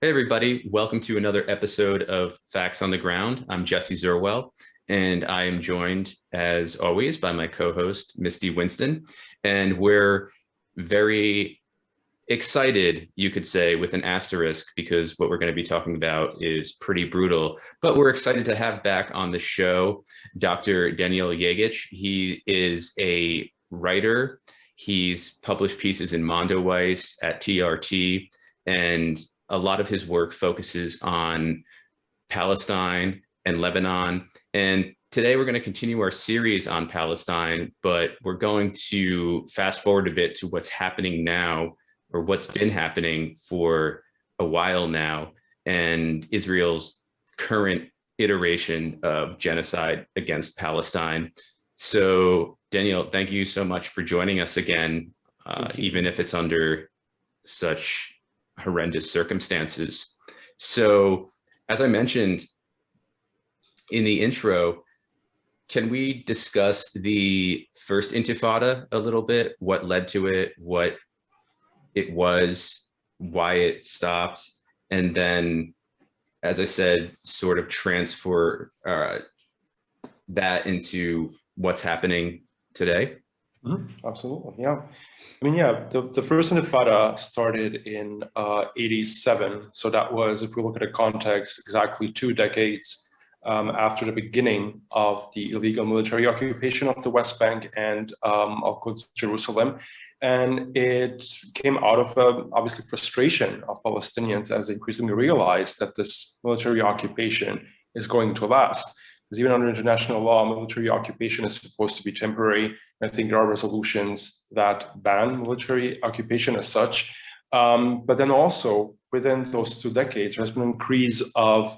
Hey, everybody. Welcome to another episode of Facts on the Ground. I'm Jesse Zerwell, and I am joined, as always, by my co-host, Misty Winston. And we're very excited, you could say, with an asterisk, because what we're going to be talking about is pretty brutal. But we're excited to have back on the show Dr. Denijal Jegić. He is a writer. He's published pieces in Mondoweiss, at TRT, and a lot of his work focuses on Palestine and Lebanon. And today we're going to continue our series on Palestine, but we're going to fast forward a bit to what's happening now, or what's been happening for a while now, and Israel's current iteration of genocide against Palestine. So, Daniel, thank you so much for joining us again, even if it's under such horrendous circumstances. So, as I mentioned in the intro, can we discuss the First Intifada a little bit? What led to it, what it was, why it stopped, and then, as I said, sort of transfer that into what's happening today? Absolutely, yeah. The First Intifada started in 87. So that was, if we look at the context, exactly 2 decades after the beginning of the illegal military occupation of the West Bank and of Jerusalem. And it came out of, obviously, frustration of Palestinians as they increasingly realized that this military occupation is going to last. Because even under international law, military occupation is supposed to be temporary. I think there are resolutions that ban military occupation as such. But then also, within those 2 decades, there's been an increase of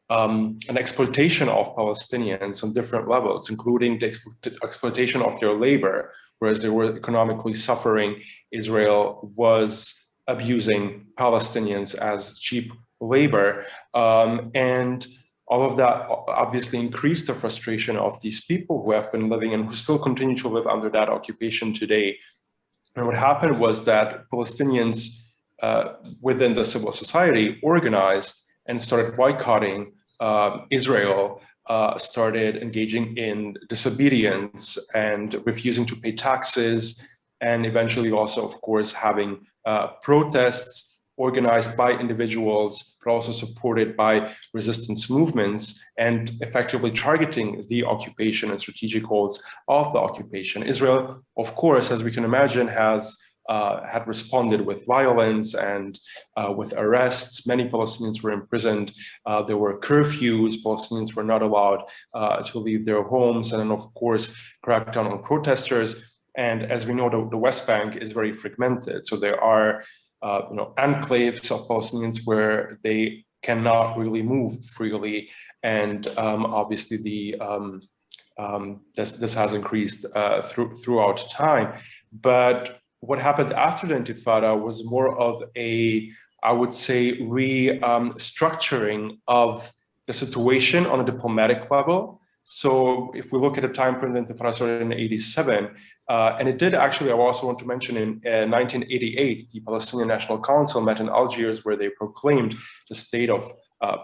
an exploitation of Palestinians on different levels, including the exploitation of their labor. Whereas they were economically suffering, Israel was abusing Palestinians as cheap labor. And all of that obviously increased the frustration of these people who have been living and who still continue to live under that occupation today. And what happened was that Palestinians within the civil society organized and started boycotting Israel, started engaging in disobedience and refusing to pay taxes, and eventually also, of course, having protests organized by individuals, but also supported by resistance movements, and effectively targeting the occupation and strategic goals of the occupation. Israel, of course, as we can imagine, has had responded with violence and with arrests. Many Palestinians were imprisoned. There were curfews. Palestinians were not allowed to leave their homes. And then, of course, crackdown on protesters. And as we know, the West Bank is very fragmented. So there are enclaves of Palestinians where they cannot really move freely. And obviously, this has increased throughout time. But what happened after the Intifada was more of a, I would say, restructuring of the situation on a diplomatic level. So if we look at the time frame, the Intifada started in 87, and it did actually, I also want to mention, in 1988, the Palestinian National Council met in Algiers, where they proclaimed the state of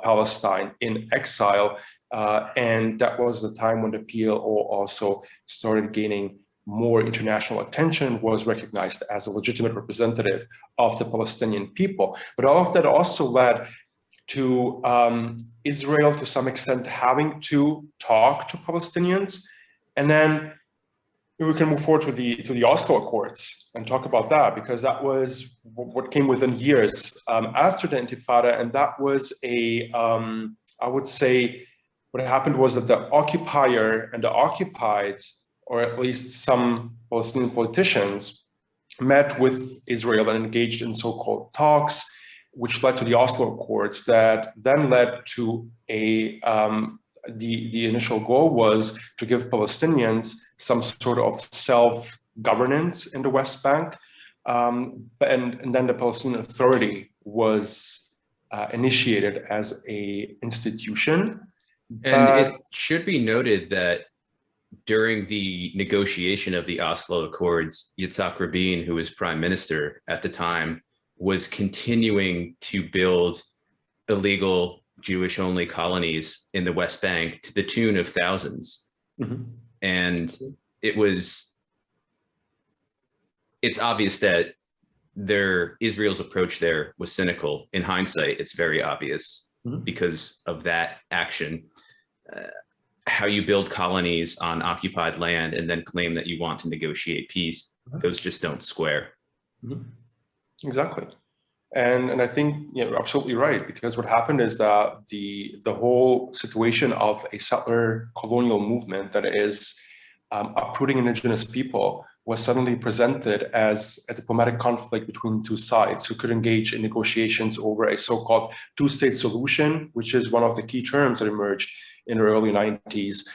Palestine in exile. And that was the time when the PLO also started gaining more international attention, was recognized as a legitimate representative of the Palestinian people. But all of that also led to Israel, to some extent, having to talk to Palestinians. And then we can move forward to the Oslo Accords and talk about that, because that was what came within years after the Intifada. And that was I would say, what happened was that the occupier and the occupied, or at least some Palestinian politicians, met with Israel and engaged in so-called talks, which led to the Oslo Accords, that then led to the initial goal was to give Palestinians some sort of self-governance in the West Bank. And then the Palestinian Authority was initiated as an institution. And it should be noted that during the negotiation of the Oslo Accords, Yitzhak Rabin, who was prime minister at the time, was continuing to build illegal Jewish-only colonies in the West Bank to the tune of thousands. Mm-hmm. And it's obvious that Israel's approach there was cynical. In hindsight, it's very obvious because of that action. How you build colonies on occupied land and then claim that you want to negotiate peace, those just don't square. Exactly. And I think you're absolutely right, because what happened is that the whole situation of a settler colonial movement that is uprooting indigenous people was suddenly presented as a diplomatic conflict between two sides who could engage in negotiations over a so-called two-state solution, which is one of the key terms that emerged in the early 90s,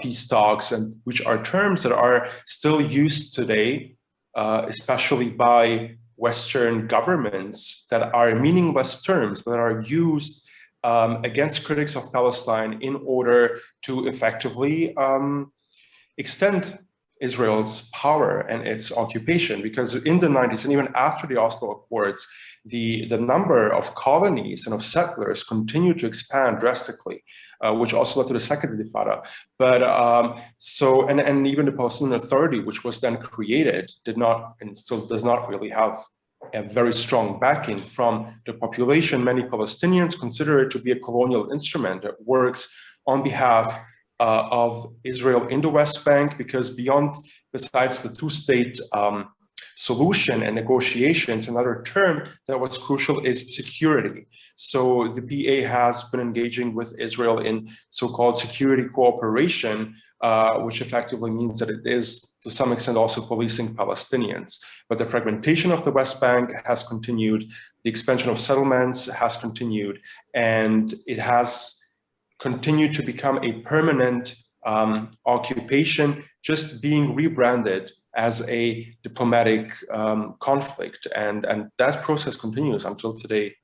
peace talks, and which are terms that are still used today, especially by Western governments, that are meaningless terms, but are used against critics of Palestine in order to effectively extend Israel's power and its occupation. Because in the 90s and even after the Oslo Accords, the number of colonies and of settlers continued to expand drastically, which also led to the Second Intifada. But and even the Palestinian Authority, which was then created, did not and still does not really have a very strong backing from the population. Many Palestinians consider it to be a colonial instrument that works on behalf of Israel in the West Bank, because besides the two-state solution and negotiations, another term that was crucial is security. So the PA has been engaging with Israel in so-called security cooperation, which effectively means that it is, to some extent, also policing Palestinians. But the fragmentation of the West Bank has continued, the expansion of settlements has continued, and it has continued to become a permanent occupation, just being rebranded as a diplomatic conflict. And that process continues until today.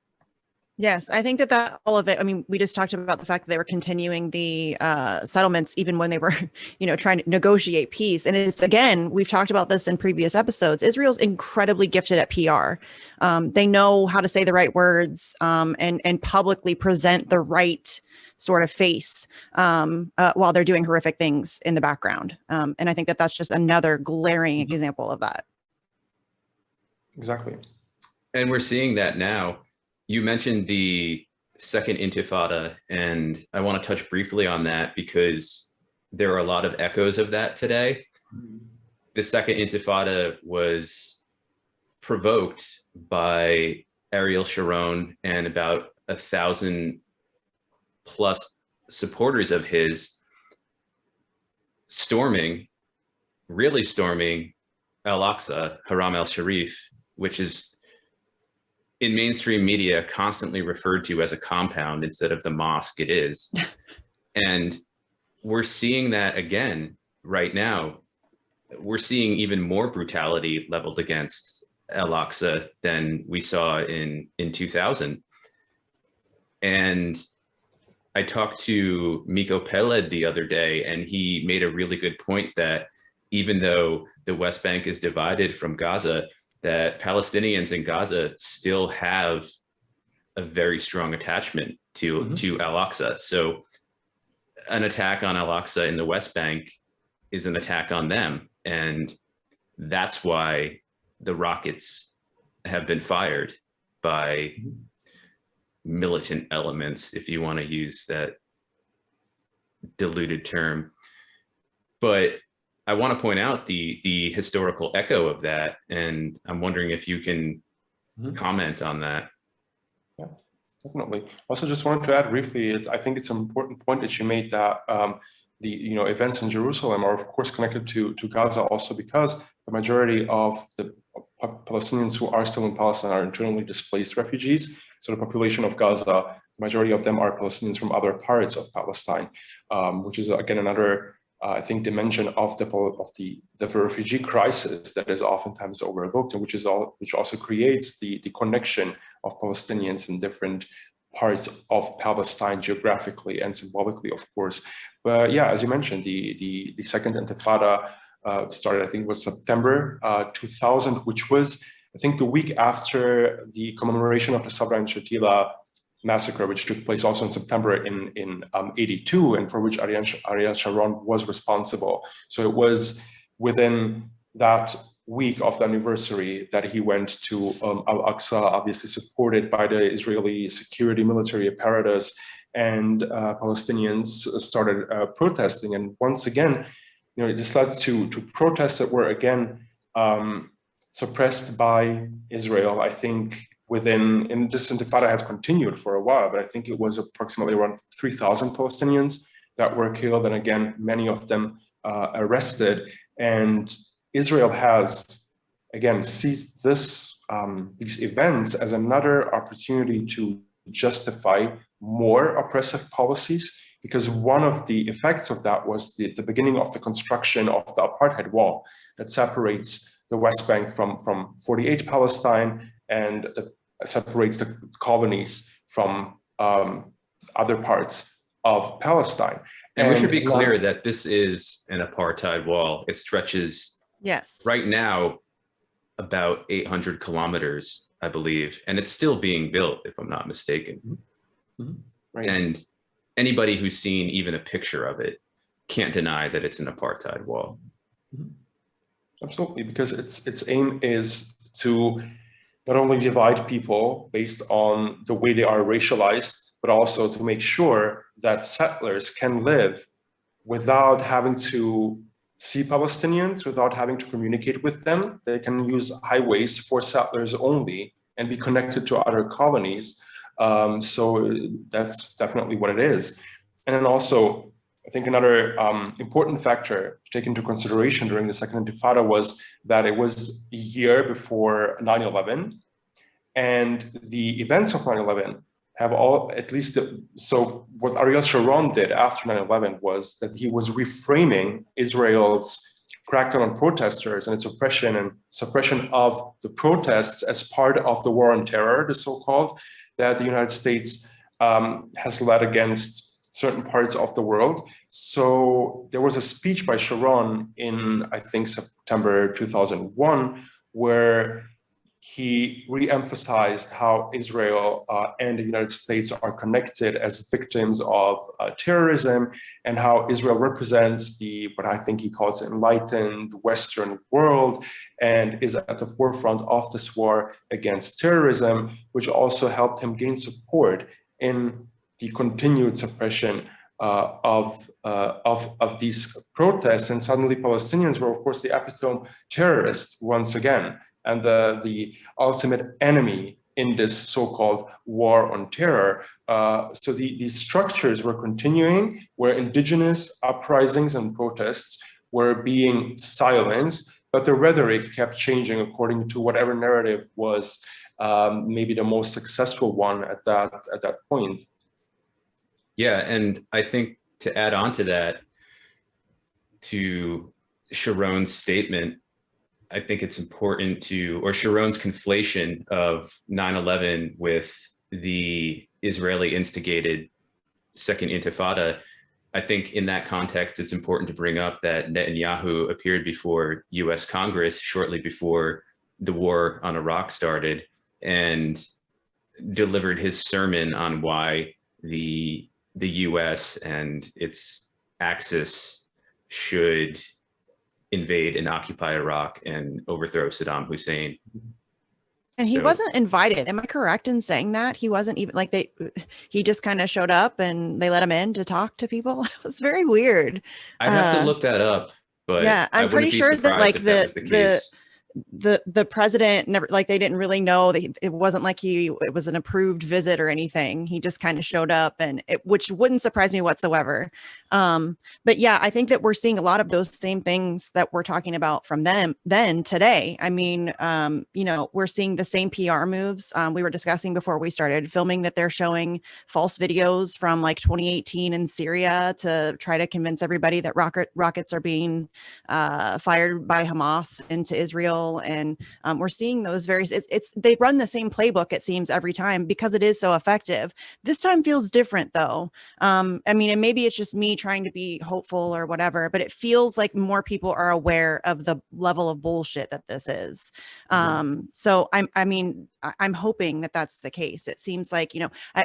Yes, I think that all of it, I mean, we just talked about the fact that they were continuing the settlements even when they were, trying to negotiate peace. And it's, again, we've talked about this in previous episodes. Israel's incredibly gifted at PR. They know how to say the right words and publicly present the right sort of face while they're doing horrific things in the background. And I think that that's just another glaring example of that. Exactly. And we're seeing that now. You mentioned the Second Intifada, and I want to touch briefly on that because there are a lot of echoes of that today. The Second Intifada was provoked by Ariel Sharon and about 1,000+ supporters of his really storming Al-Aqsa, Haram al-Sharif, which is in mainstream media constantly referred to as a compound instead of the mosque it is. And we're seeing that again right now. We're seeing even more brutality leveled against Al-Aqsa than we saw in 2000. And I talked to Miko Peled the other day, and he made a really good point that even though the West Bank is divided from Gaza, that Palestinians in Gaza still have a very strong attachment to Al-Aqsa. So an attack on Al-Aqsa in the West Bank is an attack on them. And that's why the rockets have been fired by militant elements, if you want to use that diluted term. But I want to point out the historical echo of that, and I'm wondering if you can comment on that. Yeah, definitely. Also, just wanted to add briefly, I think it's an important point that you made, that the events in Jerusalem are of course connected to Gaza, also because the majority of the Palestinians who are still in Palestine are internally displaced refugees. So the population of Gaza, the majority of them are Palestinians from other parts of Palestine, which is again another I think dimension of the refugee crisis that is oftentimes overlooked, and which also creates the connection of Palestinians in different parts of Palestine geographically and symbolically, of course. But yeah, as you mentioned, the Second Intifada started, I think it was September 2000, which was, I think, the week after the commemoration of the Sabra and Shatila massacre, which took place also in September in 82, and for which Ariel Sharon was responsible. So it was within that week of the anniversary that he went to Al-Aqsa, obviously supported by the Israeli security military apparatus, and Palestinians started protesting. And once again, this led to protests that were again suppressed by Israel. I think and this Intifada has continued for a while, but I think it was approximately around 3,000 Palestinians that were killed, and again, many of them arrested. And Israel has, again, seized these events as another opportunity to justify more oppressive policies, because one of the effects of that was the beginning of the construction of the apartheid wall that separates the West Bank from 48 Palestine, and that separates the colonies from other parts of Palestine. And we should be clear that this is an apartheid wall. It stretches right now about 800 kilometers, I believe, and it's still being built, if I'm not mistaken. Mm-hmm. Right. And anybody who's seen even a picture of it can't deny that it's an apartheid wall. Mm-hmm. Absolutely, because its aim is to not only divide people based on the way they are racialized, but also to make sure that settlers can live without having to see Palestinians, without having to communicate with them. They can use highways for settlers only and be connected to other colonies. So that's definitely what it is. And then also, I think another important factor to take into consideration during the Second Intifada was that it was a year before 9/11, and the events of 9/11 have all, at least, so what Ariel Sharon did after 9/11 was that he was reframing Israel's crackdown on protesters and its oppression and suppression of the protests as part of the war on terror, the so-called, that the United States has led against certain parts of the world. So there was a speech by Sharon in, I think, September 2001, where he re-emphasized how Israel and the United States are connected as victims of terrorism, and how Israel represents what I think he calls the enlightened Western world, and is at the forefront of this war against terrorism, which also helped him gain support in the continued suppression of these protests. And suddenly Palestinians were, of course, the epitome terrorists once again, and the ultimate enemy in this so-called war on terror. So these structures were continuing, where indigenous uprisings and protests were being silenced, but the rhetoric kept changing according to whatever narrative was maybe the most successful one at that point. Yeah, and I think to add on to that, to Sharon's statement, I think it's important or Sharon's conflation of 9/11 with the Israeli instigated Second Intifada. I think in that context, it's important to bring up that Netanyahu appeared before US Congress shortly before the war on Iraq started and delivered his sermon on why the US and its axis should invade and occupy Iraq and overthrow Saddam Hussein. And he wasn't invited. Am I correct in saying that? He wasn't even he just kind of showed up and they let him in to talk to people. It was very weird. I'd have to look that up, but yeah, I'm pretty sure that the president never, they didn't really know that it wasn't like it was an approved visit or anything. He just kind of showed up, and which wouldn't surprise me whatsoever. But yeah, I think that we're seeing a lot of those same things that we're talking about from them then today. I mean, we're seeing the same PR moves. We were discussing before we started filming that they're showing false videos from 2018 in Syria to try to convince everybody that rockets are being fired by Hamas into Israel Israel. And we're seeing those various, they run the same playbook, it seems, every time because it is so effective. This time feels different though. I mean, and maybe it's just me trying to be hopeful or whatever, but it feels like more people are aware of the level of bullshit that this is. So I'm hoping that that's the case. It seems like,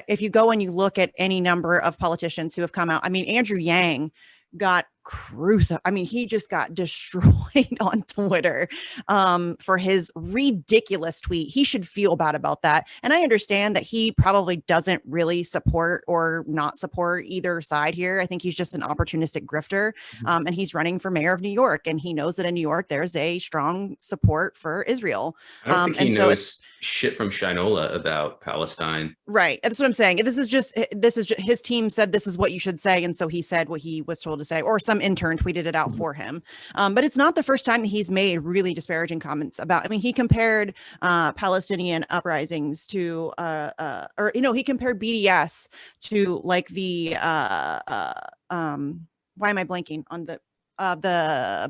if you go and you look at any number of politicians who have come out, I mean, Andrew Yang got crucified. I mean, he just got destroyed on Twitter for his ridiculous tweet. He should feel bad about that. And I understand that he probably doesn't really support or not support either side here. I think he's just an opportunistic grifter. And he's running for mayor of New York. And he knows that in New York, there's a strong support for Israel. I don't think he knows shit from Shinola about Palestine. Right. That's what I'm saying. This is just his team said this is what you should say. And so he said what he was told to say, or some intern tweeted it out for him. But it's not the first time that he's made really disparaging comments about, I mean, he compared Palestinian uprisings to, he compared BDS to like the, why am I blanking on the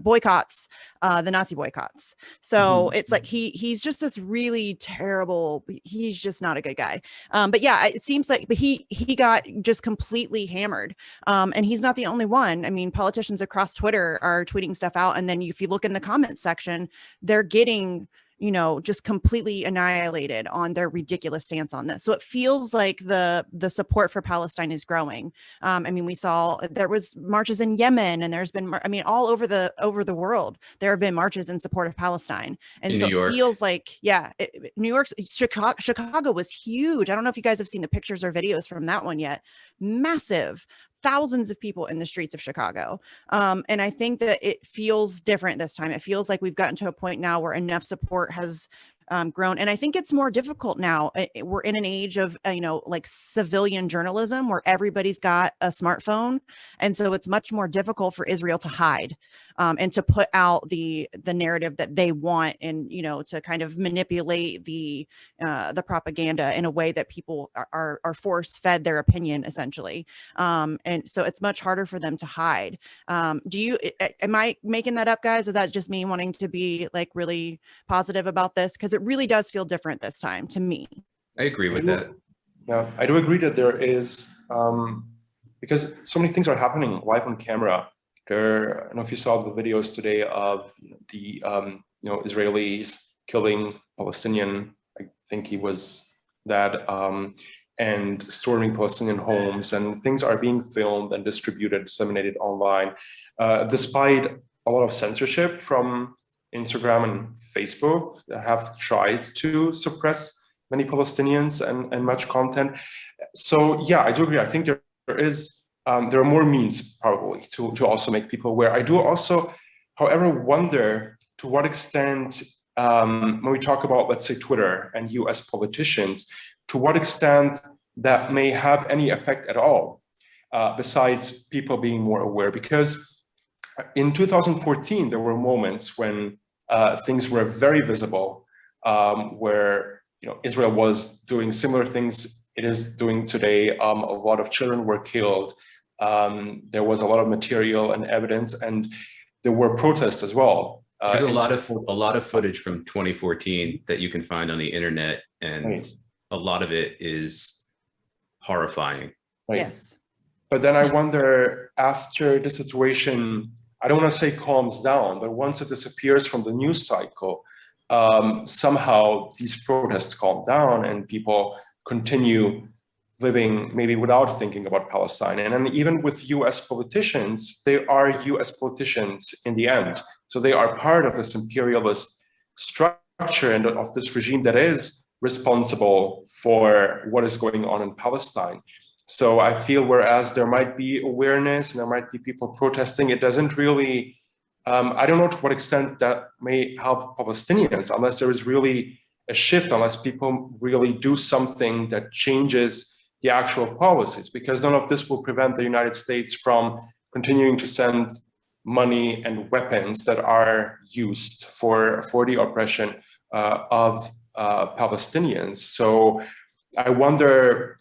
boycotts, the Nazi boycotts. So it's like he's just this really terrible, he's just not a good guy. But yeah, it seems like he got just completely hammered. And he's not the only one. I mean, politicians across Twitter are tweeting stuff out. And then if you look in the comments section, they're getting just completely annihilated on their ridiculous stance on this. So it feels like the support for Palestine is growing. I mean, we saw there was marches in Yemen, and there's been, all over the world, there have been marches in support of Palestine. And so it feels like, New York's, Chicago was huge. I don't know if you guys have seen the pictures or videos from that one yet. Massive. Thousands of people in the streets of Chicago. And I think that it feels different this time. It feels like we've gotten to a point now where enough support has grown. And I think it's more difficult now. We're in an age of, like civilian journalism where everybody's got a smartphone. And so it's much more difficult for Israel to hide and to put out the narrative that they want, and, to kind of manipulate the propaganda in a way that people are force fed their opinion, essentially. And so it's much harder for them to hide. Am I making that up, guys? Or that's just me wanting to be like really positive about this? Because it really does feel different this time to me. I agree with that. Yeah, I do agree that there is, because so many things are happening live on camera. I don't know if you saw the videos today of the Israelis killing Palestinian, I think he was that, and storming Palestinian homes, and things are being filmed and distributed, disseminated online, despite a lot of censorship from Instagram and Facebook that have tried to suppress many Palestinians and much content. So yeah, I do agree. I think there are more means probably to also make people aware. I do also, however, wonder to what extent, when we talk about, let's say, Twitter and US politicians, to what extent that may have any effect at all, besides people being more aware. Because in 2014, there were moments when things were very visible, where Israel was doing similar things it is doing today. A lot of children were killed. There was a lot of material and evidence, and there were protests as well. There's a lot of footage from 2014 that you can find on the internet, and right. A lot of it is horrifying. Right. Yes. But then I wonder, after the situation, I don't want to say calms down, but once it disappears from the news cycle, somehow these protests calm down and people continue living maybe without thinking about Palestine. And then even with US politicians, they are US politicians in the end. So they are part of this imperialist structure and of this regime that is responsible for what is going on in Palestine. So I feel whereas there might be awareness and there might be people protesting, it doesn't really, I don't know to what extent that may help Palestinians, unless there is really a shift, unless people really do something that changes the actual policies, because none of this will prevent the United States from continuing to send money and weapons that are used for the oppression of Palestinians. So I wonder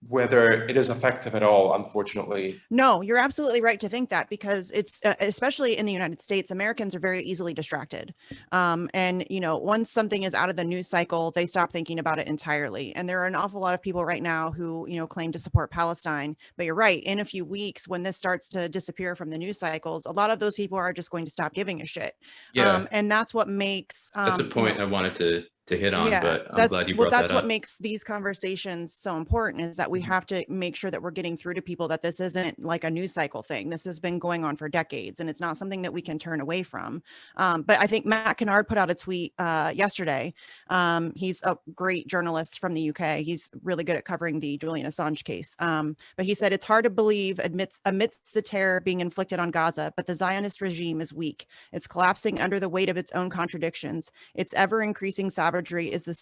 whether it is effective at all, unfortunately. No, you're absolutely right to think that, because it's especially in the United States, Americans are very easily distracted. And, once something is out of the news cycle, they stop thinking about it entirely. And there are an awful lot of people right now who, claim to support Palestine. But you're right. In a few weeks, when this starts to disappear from the news cycles, a lot of those people are just going to stop giving a shit. Yeah. And that's what makes that's a point I wanted to hit on, yeah, but I'm glad you brought that up. That's what makes these conversations so important, is that we have to make sure that we're getting through to people that this isn't like a news cycle thing. This has been going on for decades, and it's not something that we can turn away from. But I think Matt Kennard put out a tweet yesterday. He's a great journalist from the UK. He's really good at covering the Julian Assange case. But he said, it's hard to believe amidst the terror being inflicted on Gaza, but the Zionist regime is weak. It's collapsing under the weight of its own contradictions. Its ever-increasing savagery is the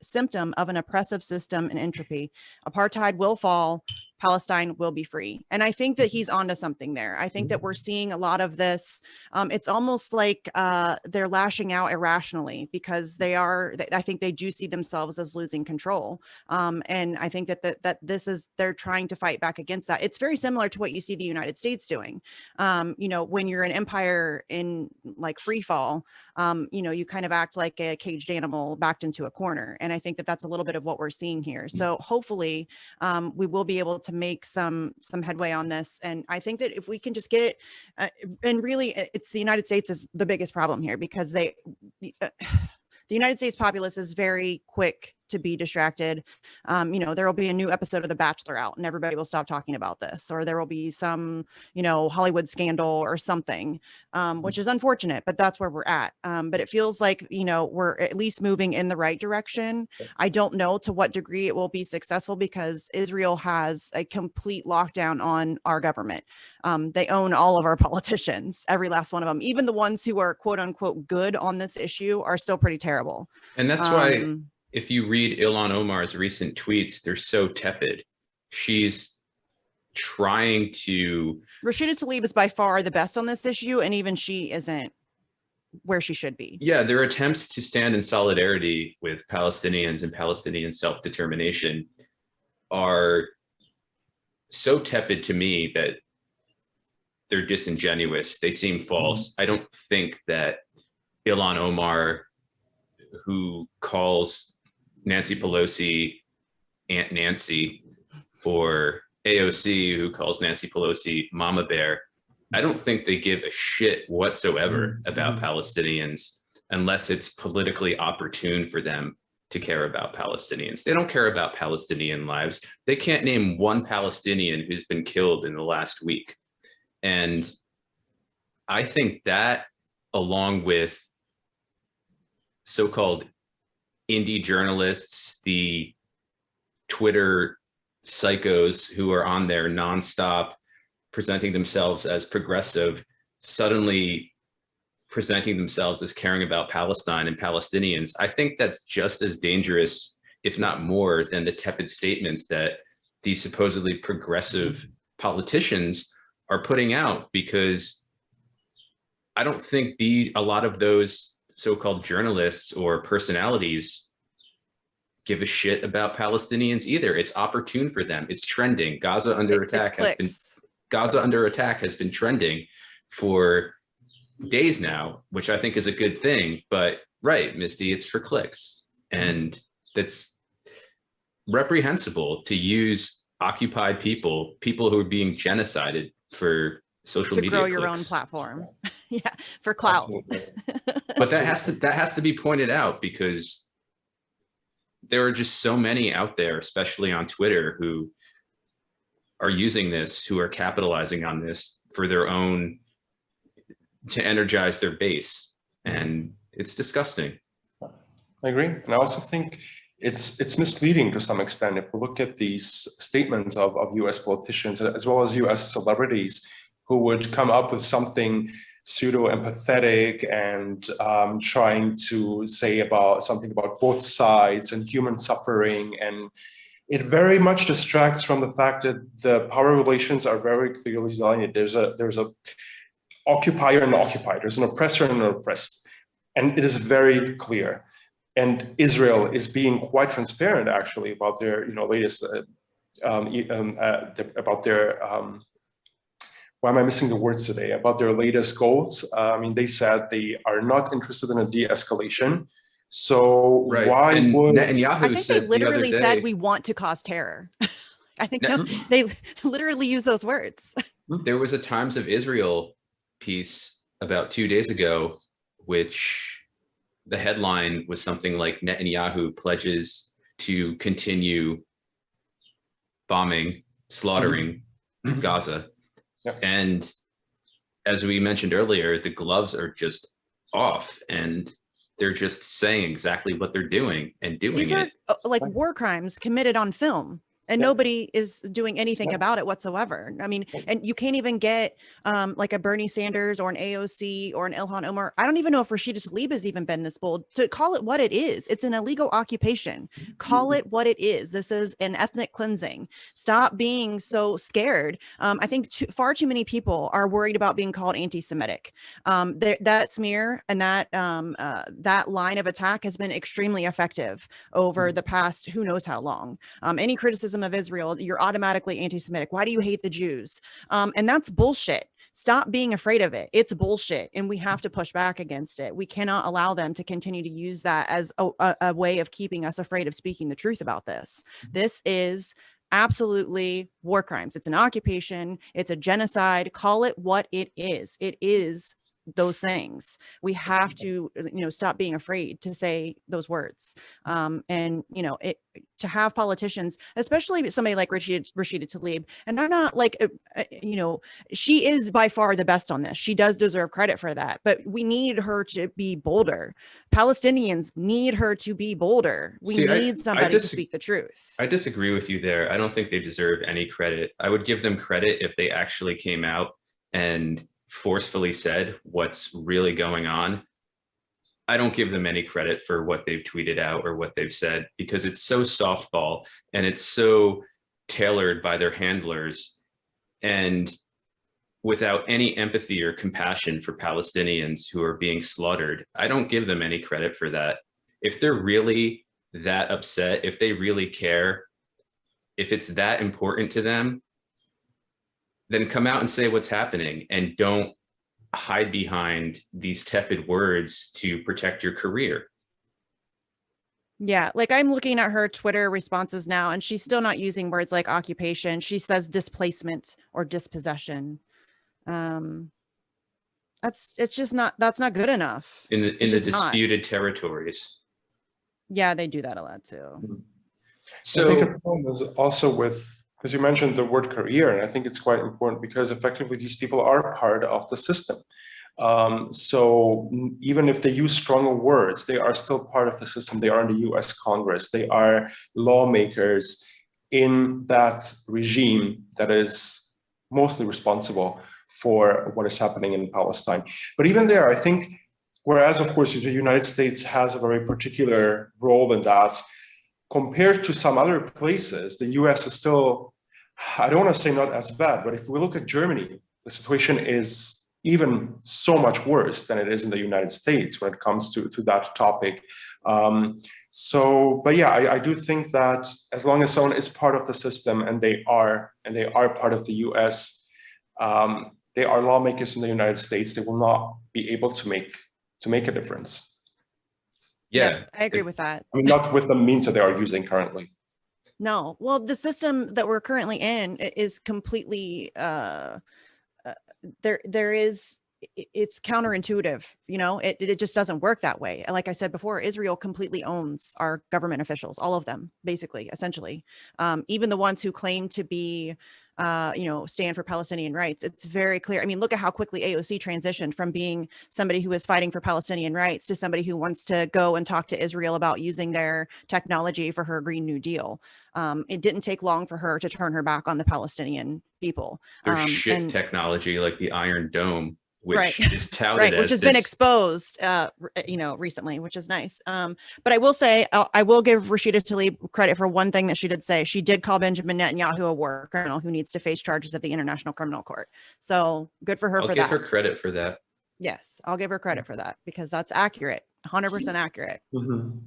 symptom of an oppressive system and entropy. Apartheid will fall. Palestine will be free. And I think that he's onto something there. I think that we're seeing a lot of this. It's almost like they're lashing out irrationally, because I think they do see themselves as losing control. And I think that they're trying to fight back against that. It's very similar to what you see the United States doing. When you're an empire in like free fall, you kind of act like a caged animal backed into a corner. And I think that that's a little bit of what we're seeing here. So hopefully we will be able to make some headway on this. And I think that if we can just get, and really it's the United States is the biggest problem here, because the United States populace is very quick to be distracted. There will be a new episode of The Bachelor out and everybody will stop talking about this, or there will be some, Hollywood scandal or something, which is unfortunate, but that's where we're at. But it feels like, we're at least moving in the right direction. I don't know to what degree it will be successful, because Israel has a complete lockdown on our government. They own all of our politicians, every last one of them. Even the ones who are quote unquote good on this issue are still pretty terrible. And that's why if you read Ilhan Omar's recent tweets, they're so tepid. She's trying to... Rashida Tlaib is by far the best on this issue, and even she isn't where she should be. Yeah, their attempts to stand in solidarity with Palestinians and Palestinian self-determination are so tepid to me that they're disingenuous. They seem false. I don't think that Ilhan Omar, who calls Nancy Pelosi Aunt Nancy, or AOC, who calls Nancy Pelosi Mama Bear, I don't think they give a shit whatsoever about Palestinians unless it's politically opportune for them to care about Palestinians. They don't care about Palestinian lives. They can't name one Palestinian who's been killed in the last week. And I think that, along with so-called indie journalists, the Twitter psychos who are on there nonstop presenting themselves as progressive, suddenly presenting themselves as caring about Palestine and Palestinians, I think that's just as dangerous, if not more, than the tepid statements that these supposedly progressive politicians are putting out, because I don't think a lot of those so-called journalists or personalities give a shit about Palestinians either. It's opportune for them. It's trending. Gaza under attack has been trending for days now, which I think is a good thing. But right, Misty, it's for clicks, and that's reprehensible to use occupied people who are being genocided for social media to grow your clicks. own platform. Yeah, for clout. But that has to be pointed out, because there are just so many out there, especially on Twitter, who are using this, who are capitalizing on this for their own, to energize their base. And it's disgusting. I agree. And I also think it's misleading to some extent. If we look at these statements of US politicians, as well as US celebrities, who would come up with something pseudo-empathetic and trying to say something about both sides and human suffering. And it very much distracts from the fact that the power relations are very clearly delineated. There's a occupier and occupied. There's an oppressor and an oppressed. And it is very clear. And Israel is being quite transparent, actually, about their latest about their why am I missing the words today? About their latest goals. I mean, they said they are not interested in a de-escalation. So Right. why And would Netanyahu I think they said the other literally day, said we want to cause terror. I think Ne- they literally use those words. there was a Times of Israel piece about 2 days ago, which the headline was something like Netanyahu pledges to continue bombing, slaughtering Gaza. Yeah. And as we mentioned earlier, the gloves are just off and they're just saying exactly what they're doing and doing These are it. like war crimes committed on film. And Yeah. nobody is doing anything Yeah. about it whatsoever. I mean, and you can't even get like a Bernie Sanders or an AOC or an Ilhan Omar. I don't even know if Rashida Tlaib has even been this bold to call it what it is. It's an illegal occupation. Call it what it is. This is an ethnic cleansing. Stop being so scared. I think far too many people are worried about being called anti-Semitic. That smear and that line of attack has been extremely effective over the past who knows how long. Any criticism of Israel, you're automatically anti-Semitic. Why do you hate the Jews? And that's bullshit. Stop being afraid of it. It's bullshit. And we have to push back against it. We cannot allow them to continue to use that as a way of keeping us afraid of speaking the truth about this. This is absolutely war crimes. It's an occupation. It's a genocide. Call it what it is. It is those things. We have to, stop being afraid to say those words. And, to have politicians, especially somebody like Rashida Tlaib, and I'm not like, she is by far the best on this. She does deserve credit for that, but we need her to be bolder. Palestinians need her to be bolder. We need somebody to speak the truth. I disagree with you there. I don't think they deserve any credit. I would give them credit if they actually came out and forcefully said what's really going on. I don't give them any credit for what they've tweeted out or what they've said, because it's so softball and it's so tailored by their handlers and without any empathy or compassion for Palestinians who are being slaughtered. I don't give them any credit for that. If they're really that upset, if they really care, if it's that important to them, then come out and say what's happening and don't hide behind these tepid words to protect your career. Yeah, like I'm looking at her Twitter responses now, and she's still not using words like occupation. She says displacement or dispossession. That's not good enough. In the disputed territories. Yeah, they do that a lot too. So I think the problem is also with, because you mentioned the word career, and I think it's quite important because effectively these people are part of the system. So even if they use stronger words, they are still part of the system. They are in the US Congress. They are lawmakers in that regime that is mostly responsible for what is happening in Palestine. But even there, I think, whereas of course the United States has a very particular role in that, compared to some other places, the US is still, I don't want to say not as bad, but if we look at Germany, the situation is even so much worse than it is in the United States when it comes to that topic. But yeah, I do think that as long as someone is part of the system and they are part of the US, they are lawmakers in the United States, they will not be able to make a difference. Yeah, yes, I agree with that. I mean, not with the means that they are using currently. No, well, the system that we're currently in is completely it's counterintuitive. It just doesn't work that way. Like I said before, Israel completely owns our government officials, all of them, basically, essentially, even the ones who claim to be stand for Palestinian rights. It's very clear. I mean, look at how quickly AOC transitioned from being somebody who is fighting for Palestinian rights to somebody who wants to go and talk to Israel about using their technology for her Green New Deal. It didn't take long for her to turn her back on the Palestinian people. There's technology like the Iron Dome, which is touted right, as which has been exposed, recently, which is nice. But I will say, I will give Rashida Tlaib credit for one thing that she did say. She did call Benjamin Netanyahu a war criminal who needs to face charges at the International Criminal Court. So good for her for that. I'll give her credit for that. Yes, I'll give her credit for that because that's accurate, 100% accurate. Mm-hmm.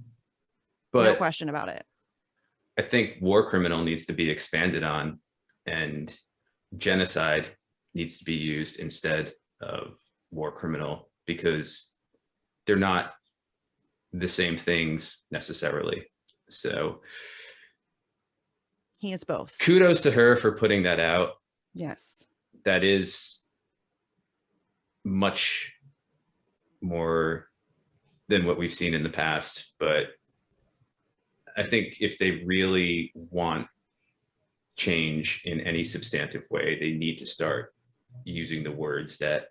But no question about it. I think war criminal needs to be expanded on, and genocide needs to be used instead of war criminal, because they're not the same things necessarily. So he is both. Kudos to her for putting that out. Yes. That is much more than what we've seen in the past. But I think if they really want change in any substantive way, they need to start using the words that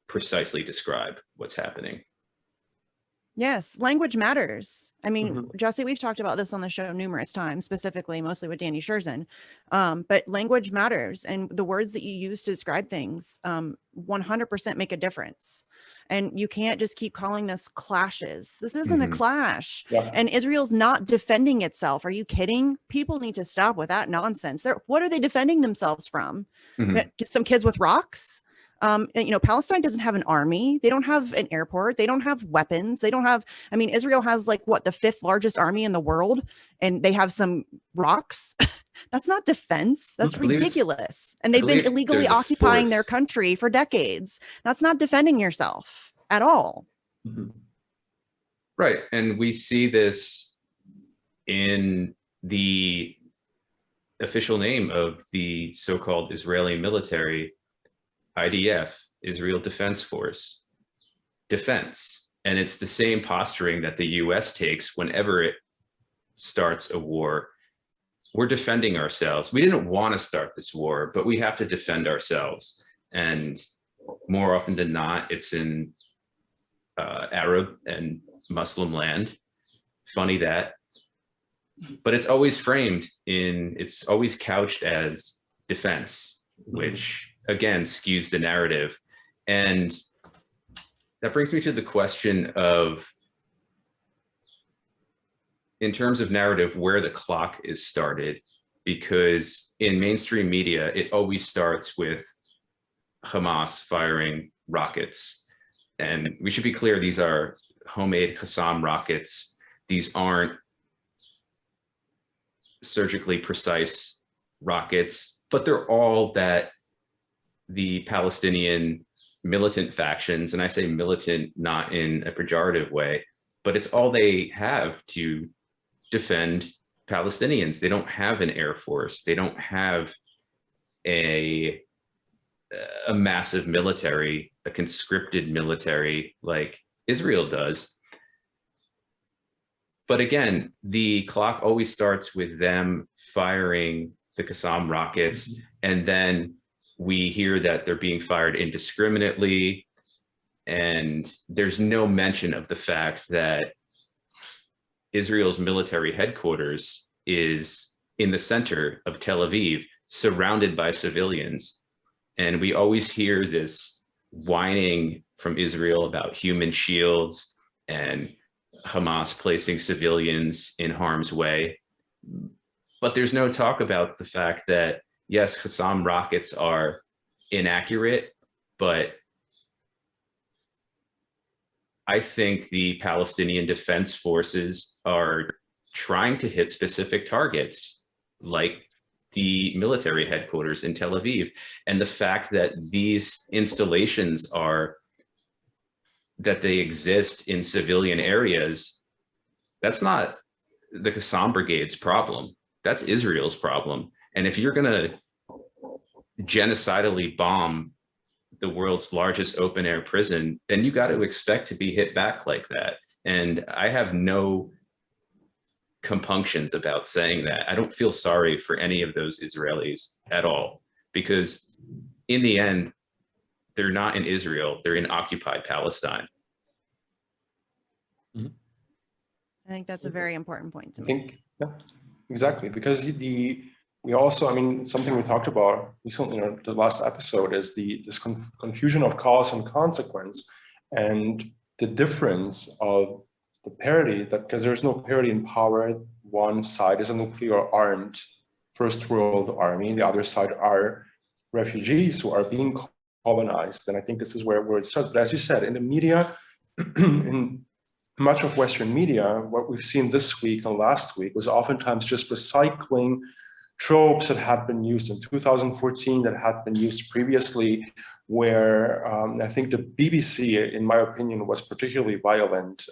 precisely describe what's happening. Yes, language matters. I mean, Jesse, we've talked about this on the show numerous times, specifically mostly with Danny Scherzen. But language matters, and the words that you use to describe things 100% make a difference. And you can't just keep calling this clashes. This isn't a clash. Yeah. And Israel's not defending itself. Are you kidding? People need to stop with that nonsense. What are they defending themselves from? Some kids with rocks? Palestine doesn't have an army. They don't have an airport. They don't have weapons. They don't have, Israel has like what, the 5th largest army in the world, and they have some rocks. That's not defense. That's ridiculous. And they've been illegally occupying their country for decades. That's not defending yourself at all. Right. And we see this in the official name of the so-called Israeli military, IDF, Israel Defense Force, defense. And it's the same posturing that the US takes whenever it starts a war. We're defending ourselves. We didn't want to start this war, but we have to defend ourselves. And more often than not, it's in Arab and Muslim land. Funny that. But it's always it's always couched as defense, which again skews the narrative. And that brings me to the question of, in terms of narrative, where the clock is started, because in mainstream media, it always starts with Hamas firing rockets. And we should be clear, these are homemade Qassam rockets. These aren't surgically precise rockets, but they're all that the Palestinian militant factions, and I say militant not in a pejorative way, but it's all they have to defend Palestinians. They don't have an air force. They don't have a massive military, a conscripted military like Israel does. But again, the clock always starts with them firing the Qassam rockets, and then we hear that they're being fired indiscriminately, and there's no mention of the fact that Israel's military headquarters is in the center of Tel Aviv, surrounded by civilians. And we always hear this whining from Israel about human shields and Hamas placing civilians in harm's way. But there's no talk about the fact that, yes, Qassam rockets are inaccurate, but I think the Palestinian Defense Forces are trying to hit specific targets, like the military headquarters in Tel Aviv. And the fact that these installations that they exist in civilian areas, that's not the Qassam Brigade's problem. That's Israel's problem. And if you're going to genocidally bomb the world's largest open air prison, then you got to expect to be hit back like that. And I have no compunctions about saying that. I don't feel sorry for any of those Israelis at all, because in the end, they're not in Israel, they're in occupied Palestine. I think that's a very important point to I make. think, yeah, exactly, because we also, something we talked about recently in the last episode is this confusion of cause and consequence, and the difference of the parity, that because there's no parity in power. One side is a nuclear armed first world army, the other side are refugees who are being colonized. And I think this is where it starts. But as you said, in the media, in much of Western media, what we've seen this week and last week, was oftentimes just recycling tropes that had been used in 2014, that had been used previously, where I think the BBC, in my opinion, was particularly violent,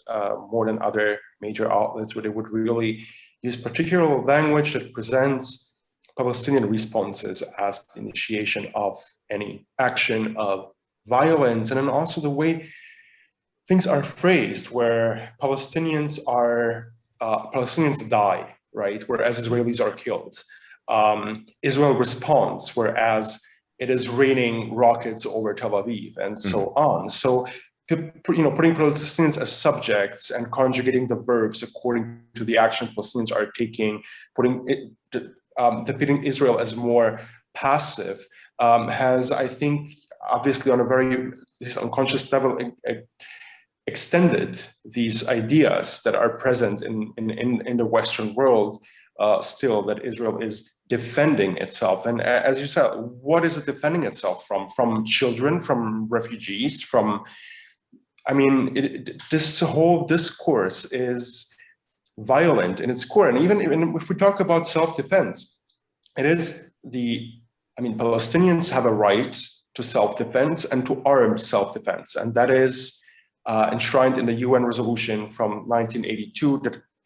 more than other major outlets, where they would really use particular language that presents Palestinian responses as the initiation of any action of violence, and then also the way things are phrased, where Palestinians die, right, whereas Israelis are killed. Israel responds, whereas it is raining rockets over Tel Aviv, and so on. So, putting Palestinians as subjects and conjugating the verbs according to the action Palestinians are taking, depicting Israel as more passive, has, I think, obviously on a very unconscious level, extended these ideas that are present in the Western world still, that Israel is defending itself. And as you said, what is it defending itself from? From children, from refugees, from, I mean, this whole discourse is violent in its core. And even if we talk about self-defense, it is Palestinians have a right to self-defense and to armed self-defense. And that is enshrined in the UN resolution from 1982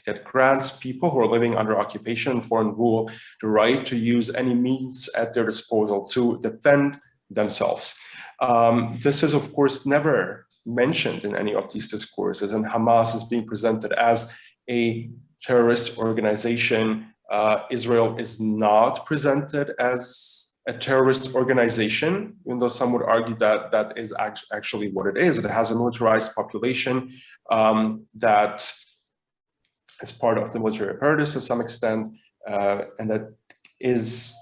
that grants people who are living under occupation and foreign rule the right to use any means at their disposal to defend themselves. This is, of course, never mentioned in any of these discourses, and Hamas is being presented as a terrorist organization. Israel is not presented as a terrorist organization, even though some would argue that that is actually what it is. It has a militarized population that is part of the military apparatus to some extent, and that is,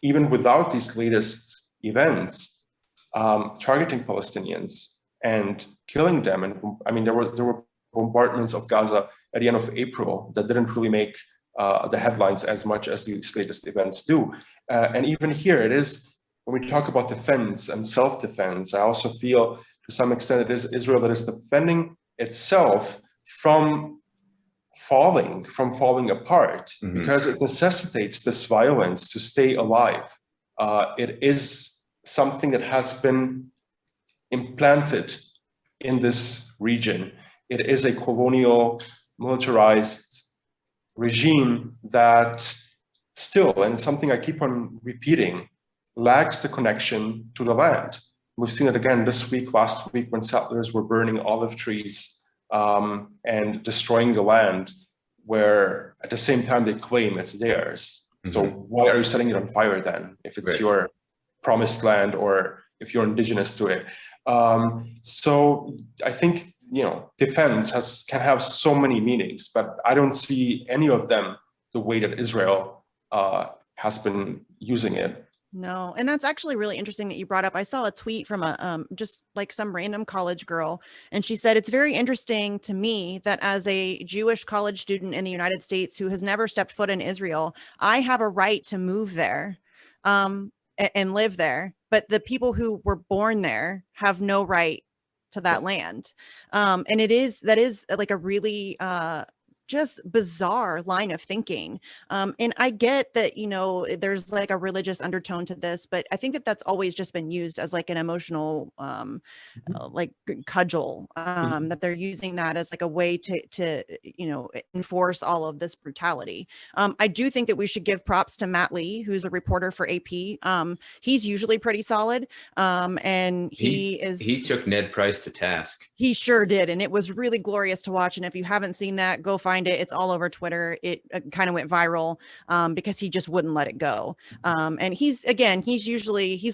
even without these latest events, targeting Palestinians and killing them. And I mean, there were bombardments of Gaza at the end of April that didn't really make the headlines as much as these latest events do. And even here, it is, when we talk about defense and self-defense, I also feel to some extent it is Israel that is defending itself from falling apart, because it necessitates this violence to stay alive. It is something that has been implanted in this region. It is a colonial, militarized regime that still, and something I keep on repeating, lacks the connection to the land. We've seen it again this week, last week, when settlers were burning olive trees and destroying the land, where at the same time they claim it's theirs. So why are you setting it on fire then, if it's your promised land or if you're indigenous to it? So I think, defense can have so many meanings, but I don't see any of them the way that Israel has been using it. No. And that's actually really interesting that you brought up. I saw a tweet from just like some random college girl, and she said, it's very interesting to me that as a Jewish college student in the United States who has never stepped foot in Israel, I have a right to move there and live there. But the people who were born there have no right to that land. And that is like a really just bizarre line of thinking. And I get that, there's like a religious undertone to this, but I think that that's always just been used as like an emotional, like cudgel, that they're using that as like a way to enforce all of this brutality. I do think that we should give props to Matt Lee, who's a reporter for AP. He's usually pretty solid. And he took Ned Price to task. He sure did. And it was really glorious to watch. And if you haven't seen that, go find it. It's all over Twitter. It kind of went viral because he just wouldn't let it go. And he's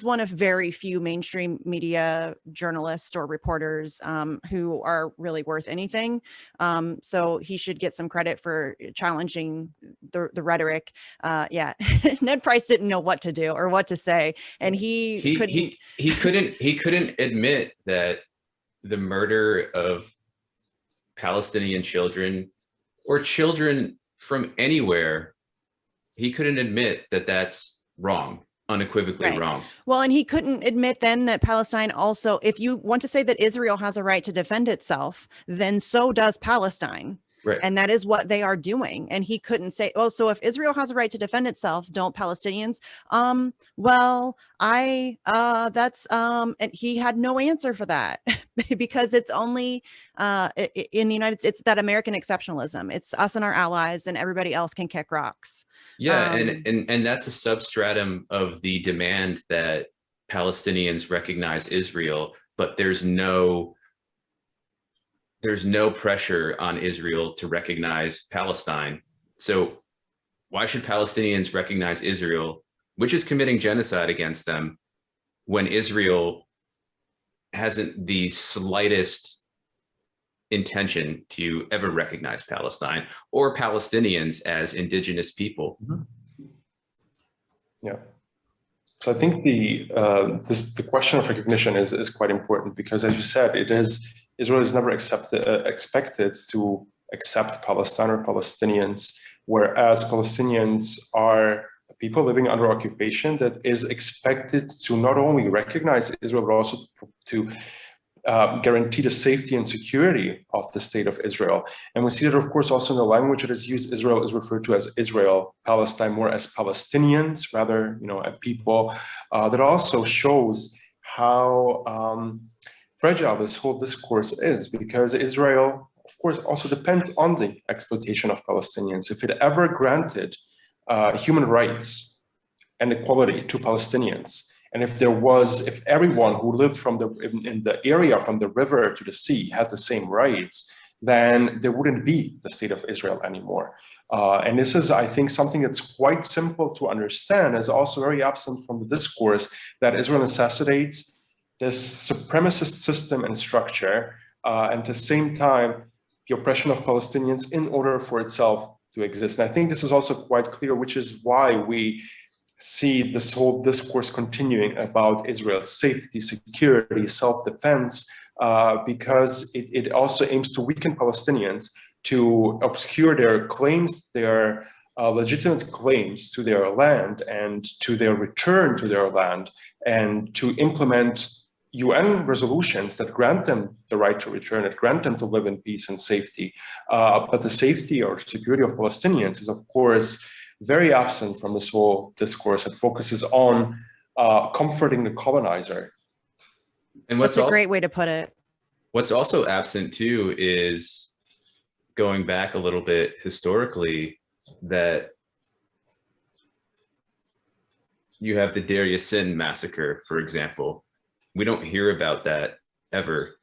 one of very few mainstream media journalists or reporters who are really worth anything. So he should get some credit for challenging the rhetoric. Ned Price didn't know what to do or what to say. And he couldn't admit that the murder of Palestinian children or children from anywhere, he couldn't admit that that's wrong. unequivocally Right. wrong. Well, and he couldn't admit then that Palestine also, if you want to say that Israel has a right to defend itself, then so does Palestine. Right. And that is what they are doing. And he couldn't say, oh, so if Israel has a right to defend itself, don't Palestinians? Well, and he had no answer for that because it's only in the United States, it's that American exceptionalism. It's us and our allies, and everybody else can kick rocks. Yeah, and that's a substratum of the demand that Palestinians recognize Israel, but there's no pressure on Israel to recognize Palestine. So why should Palestinians recognize Israel, which is committing genocide against them, when Israel hasn't the slightest intention to ever recognize Palestine or Palestinians as indigenous people? Yeah. So I think the question of recognition is quite important, because, as you said, Israel is never expected to accept Palestine or Palestinians, whereas Palestinians are people living under occupation that is expected to not only recognize Israel, but also to guarantee the safety and security of the state of Israel. And we see that, of course, also in the language that is used. Israel is referred to as Israel, Palestine more as Palestinians, rather, a people. That also shows how fragile this whole discourse is, because Israel, of course, also depends on the exploitation of Palestinians. If it ever granted human rights and equality to Palestinians, and if everyone who lived in the area from the river to the sea had the same rights, then there wouldn't be the state of Israel anymore. And this is, I think, something that's quite simple to understand, is also very absent from the discourse, that Israel necessitates this supremacist system and structure, and at the same time, the oppression of Palestinians in order for itself to exist. And I think this is also quite clear, which is why we see this whole discourse continuing about Israel's safety, security, self-defense, because it also aims to weaken Palestinians, to obscure their claims, their legitimate claims to their land and to their return to their land, and to implement UN resolutions that grant them the right to return, that grant them to live in peace and safety. But the safety or security of Palestinians is, of course, very absent from this whole discourse. It focuses on comforting the colonizer. And that's a great way to put it. What's also absent too is, going back a little bit historically, that you have the Deir Yassin massacre, for example. We don't hear about that ever.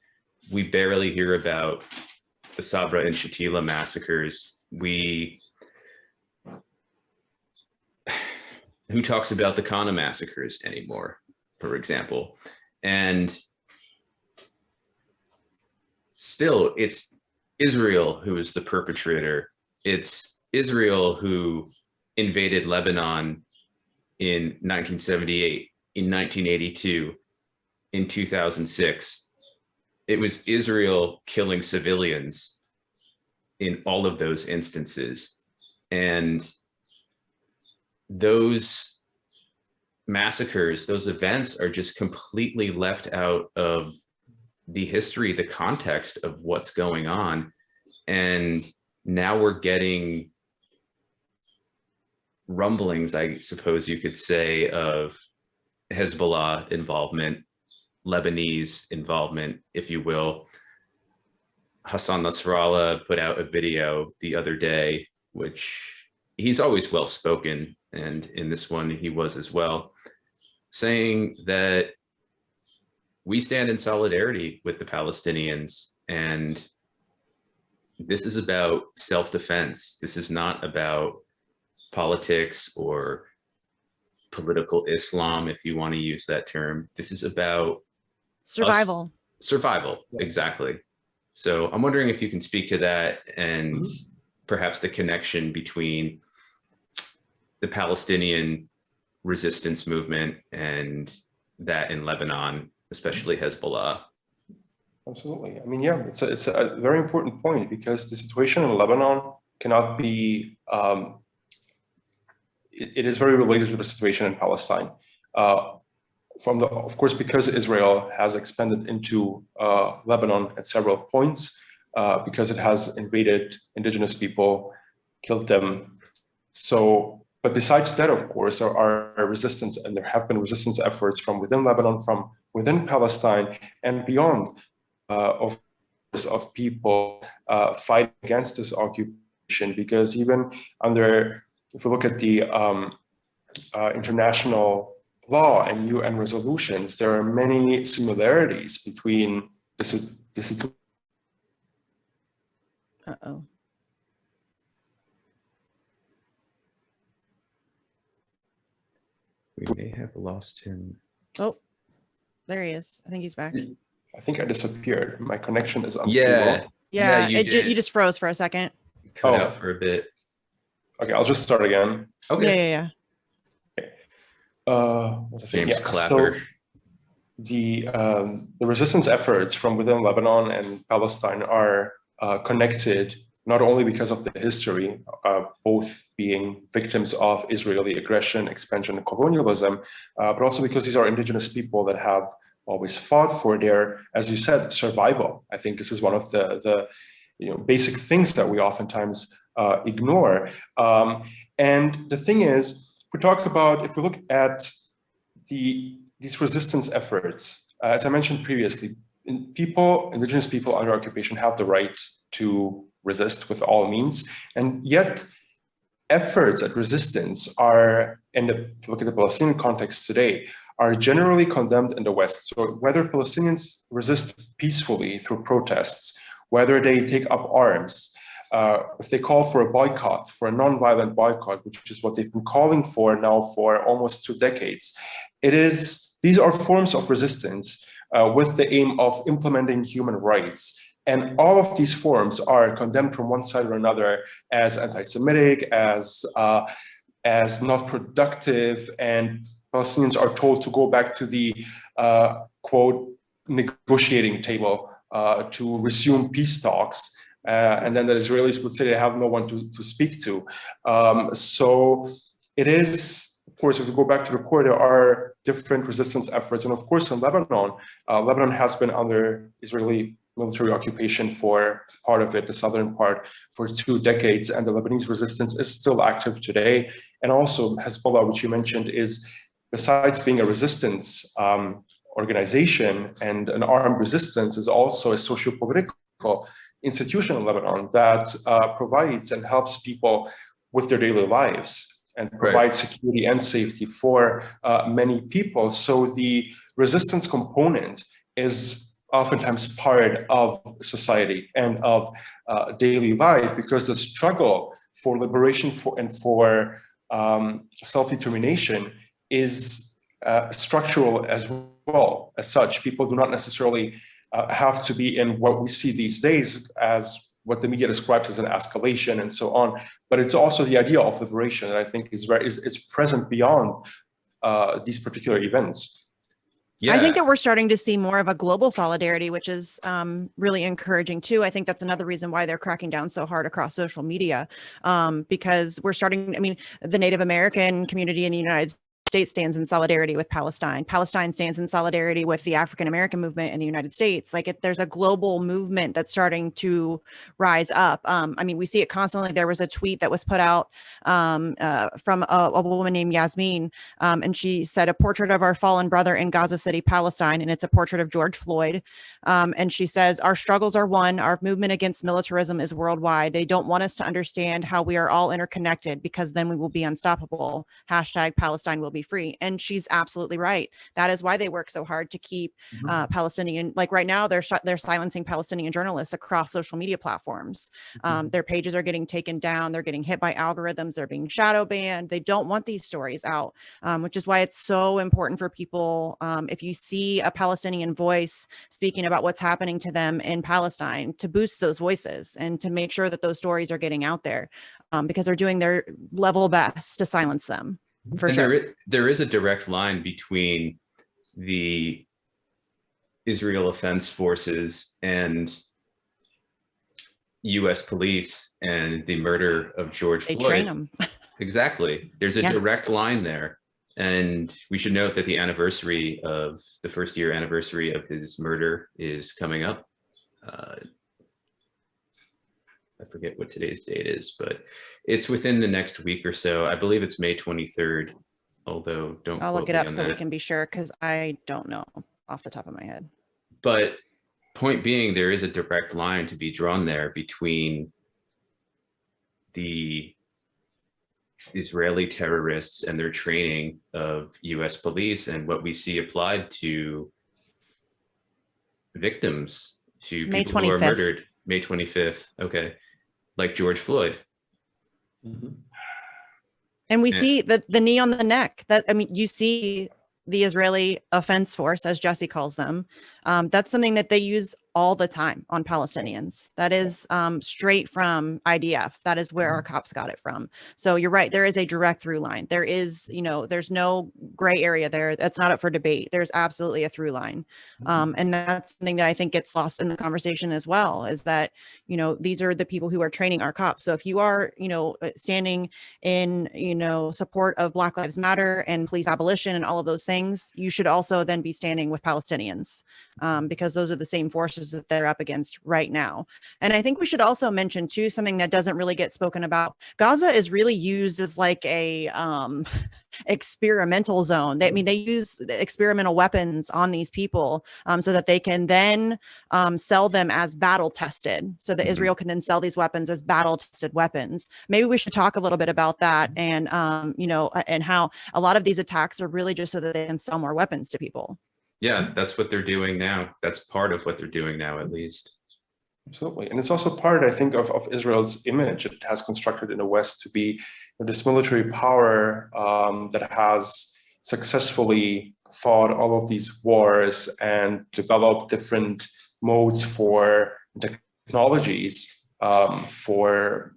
We barely hear about the Sabra and Shatila massacres. Who talks about the Kana massacres anymore, for example? And still, it's Israel who is the perpetrator. It's Israel who invaded Lebanon in 1978, in 1982, in 2006. It was Israel killing civilians in all of those instances. And those massacres, those events are just completely left out of the history, the context of what's going on. And now we're getting rumblings, I suppose you could say, of Hezbollah involvement, Lebanese involvement, if you will. Hassan Nasrallah put out a video the other day, which he's always well-spoken, and in this one he was as well, saying that we stand in solidarity with the Palestinians, and this is about self-defense. This is not about politics or political Islam, if you want to use that term. This is about survival. Survival, exactly. So I'm wondering if you can speak to that, and perhaps the connection between the Palestinian resistance movement and that in Lebanon, especially Hezbollah. Absolutely. I mean, yeah, it's a very important point, because the situation in Lebanon cannot be, it is very related to the situation in Palestine. of course, because Israel has expanded into Lebanon at several points, because it has invaded indigenous people, killed them. So, but besides that, of course, there are resistance, and there have been resistance efforts from within Lebanon, from within Palestine, and beyond, of people fighting against this occupation. Because even under, if we look at the international law and UN resolutions, there are many similarities between this. Uh-oh. We may have lost him. Oh, there he is. I think he's back. I think I disappeared. My connection is unstable. Yeah, you you just froze for a second. Cut out for a bit. Okay, I'll just start again. Okay. Yeah. James Clapper. So the resistance efforts from within Lebanon and Palestine are connected not only because of the history, both being victims of Israeli aggression, expansion, and colonialism, but also because these are indigenous people that have always fought for their, as you said, survival. I think this is one of the basic things that we oftentimes ignore. And the thing is, if we look at these resistance efforts, as I mentioned previously, indigenous people under occupation have the right to resist with all means, and yet efforts at resistance are, if you look at the Palestinian context today, are generally condemned in the West. So whether Palestinians resist peacefully through protests, whether they take up arms, if they call for a boycott, for a non-violent boycott, which is what they've been calling for now for almost 2 decades, these are forms of resistance with the aim of implementing human rights. And all of these forms are condemned from one side or another as anti-Semitic, as not productive, and Palestinians are told to go back to the quote negotiating table to resume peace talks, and then the Israelis would say they have no one to speak to. So it is, of course, if we go back to the core, there are different resistance efforts, and of course in Lebanon, Lebanon has been under Israeli military occupation for part of it, the southern part, for 2 decades, and the Lebanese resistance is still active today. And also Hezbollah, which you mentioned, is, besides being a resistance organization and an armed resistance, is also a socio-political institution in Lebanon that provides and helps people with their daily lives and provides security and safety for many people. So the resistance component is oftentimes part of society and of daily life, because the struggle for liberation and for self-determination is structural as well. As such, people do not necessarily have to be in what we see these days as what the media describes as an escalation and so on, but it's also the idea of liberation that I think is present beyond these particular events. Yeah. I think that we're starting to see more of a global solidarity, which is really encouraging too. I think that's another reason why they're cracking down so hard across social media, because we're starting, I mean, the Native American community in the United States stands in solidarity with Palestine. Palestine stands in solidarity with the African American movement in the United States. Like there's a global movement that's starting to rise up. I mean, we see it constantly. There was a tweet that was put out from a woman named Yasmin, and she said, "A portrait of our fallen brother in Gaza City, Palestine," and it's a portrait of George Floyd. And she says, "Our struggles are one. Our movement against militarism is worldwide. They don't want us to understand how we are all interconnected, because then we will be unstoppable. Hashtag Palestine will be free." And she's absolutely right. That is why they work so hard to keep Palestinian, like right now they're silencing Palestinian journalists across social media platforms. Their pages are getting taken down. They're getting hit by algorithms. They're being shadow banned. They don't want these stories out, which is why it's so important for people, if you see a Palestinian voice speaking about what's happening to them in Palestine, to boost those voices and to make sure that those stories are getting out there, because they're doing their level best to silence them. For and sure. There is a direct line between the Israel Defense Forces and U.S. police and the murder of George Floyd. They train them. Exactly. There's a direct line there. And we should note that the anniversary of the first year anniversary of his murder is coming up. I forget what today's date is, but it's within the next week or so. I believe it's May 23rd, although don't I'll quote look it me up on so we that. can be sure, because I don't know off the top of my head. But point being, there is a direct line to be drawn there between the Israeli terrorists and their training of US police and what we see applied to victims, to May people who are 25th. murdered. May 25th. Okay. Like George Floyd. Mhm. And we Yeah. see the knee on the neck. That, I mean, you see the Israeli Offense Force, as Jesse calls them. That's something that they use all the time on Palestinians. That is straight from IDF. That is where our cops got it from. So you're right. There is a direct through line. There is, there's no gray area there. That's not up for debate. There's absolutely a through line. And that's something that I think gets lost in the conversation as well, is that, these are the people who are training our cops. So if you are, standing in, support of Black Lives Matter and police abolition and all of those things, you should also then be standing with Palestinians, because those are the same forces that they're up against right now. And I think we should also mention too, something that doesn't really get spoken about. Gaza is really used as like a experimental zone. They use experimental weapons on these people, so that they can then sell them as battle tested, so that Israel can then sell these weapons as battle tested weapons. Maybe we should talk a little bit about that, and and how a lot of these attacks are really just so that they can sell more weapons to people. Yeah, that's what they're doing now. That's part of what they're doing now, at least. Absolutely. And it's also part, I think, of Israel's image. It has constructed in the West to be this military power that has successfully fought all of these wars and developed different modes for technologies, for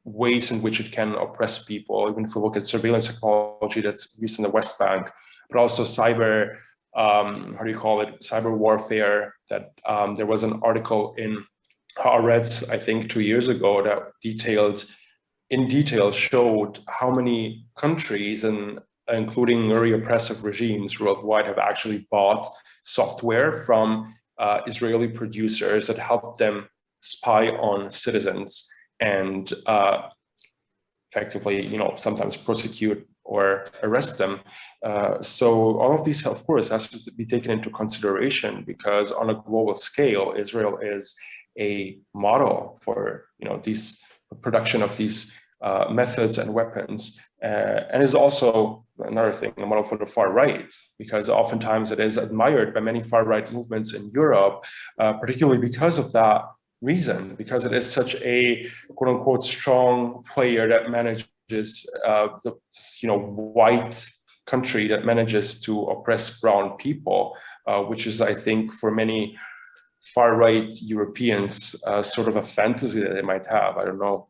ways in which it can oppress people. Even if we look at surveillance technology that's used in the West Bank, but also cyber, cyber warfare. That there was an article in Haaretz, I think 2 years ago, that in detail showed how many countries, and including very oppressive regimes worldwide, have actually bought software from Israeli producers that help them spy on citizens and effectively, sometimes prosecute or arrest them. So all of these, of course, has to be taken into consideration, because on a global scale, Israel is a model for these production of these methods and weapons, and is also another thing, a model for the far right, because oftentimes it is admired by many far right movements in Europe, particularly because of that reason, because it is such a quote unquote strong player that manages the white country that manages to oppress brown people, which is, I think, for many far right Europeans sort of a fantasy that they might have. I don't know.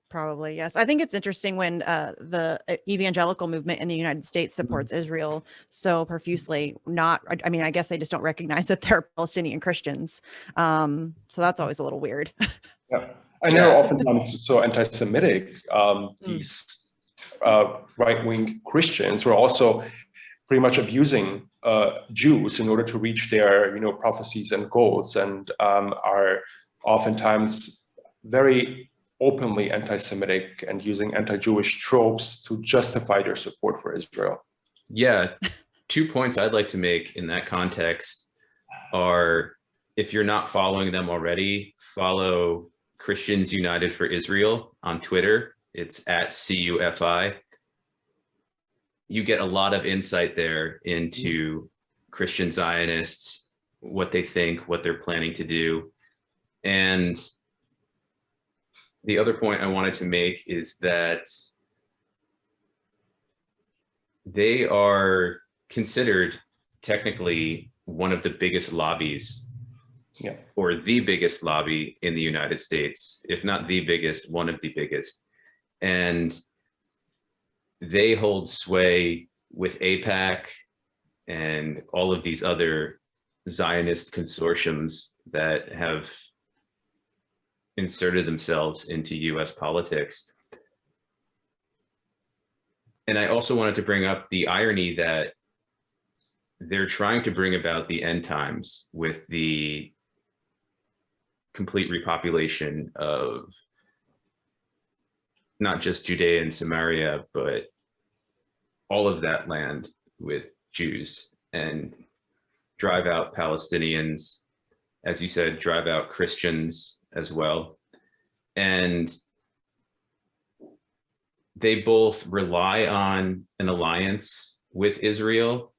Probably, yes. I think it's interesting when the evangelical movement in the United States supports Israel so profusely. I guess they just don't recognize that they're Palestinian Christians. So that's always a little weird. Yeah. And they're oftentimes so anti-Semitic. These right-wing Christians were also pretty much abusing Jews in order to reach their prophecies and goals, and are oftentimes very openly anti-Semitic and using anti-Jewish tropes to justify their support for Israel. Yeah, 2 points I'd like to make in that context are, if you're not following them already, follow Christians United for Israel on Twitter. It's at CUFI. You get a lot of insight there into Christian Zionists, what they think, what they're planning to do. And the other point I wanted to make is that they are considered technically one of the biggest lobbies, or the biggest lobby in the United States, if not the biggest, one of the biggest. And they hold sway with AIPAC and all of these other Zionist consortiums that have inserted themselves into US politics. And I also wanted to bring up the irony that they're trying to bring about the end times with the complete repopulation of not just Judea and Samaria, but all of that land with Jews, and drive out Palestinians, as you said, drive out Christians as well. And they both rely on an alliance with Israel.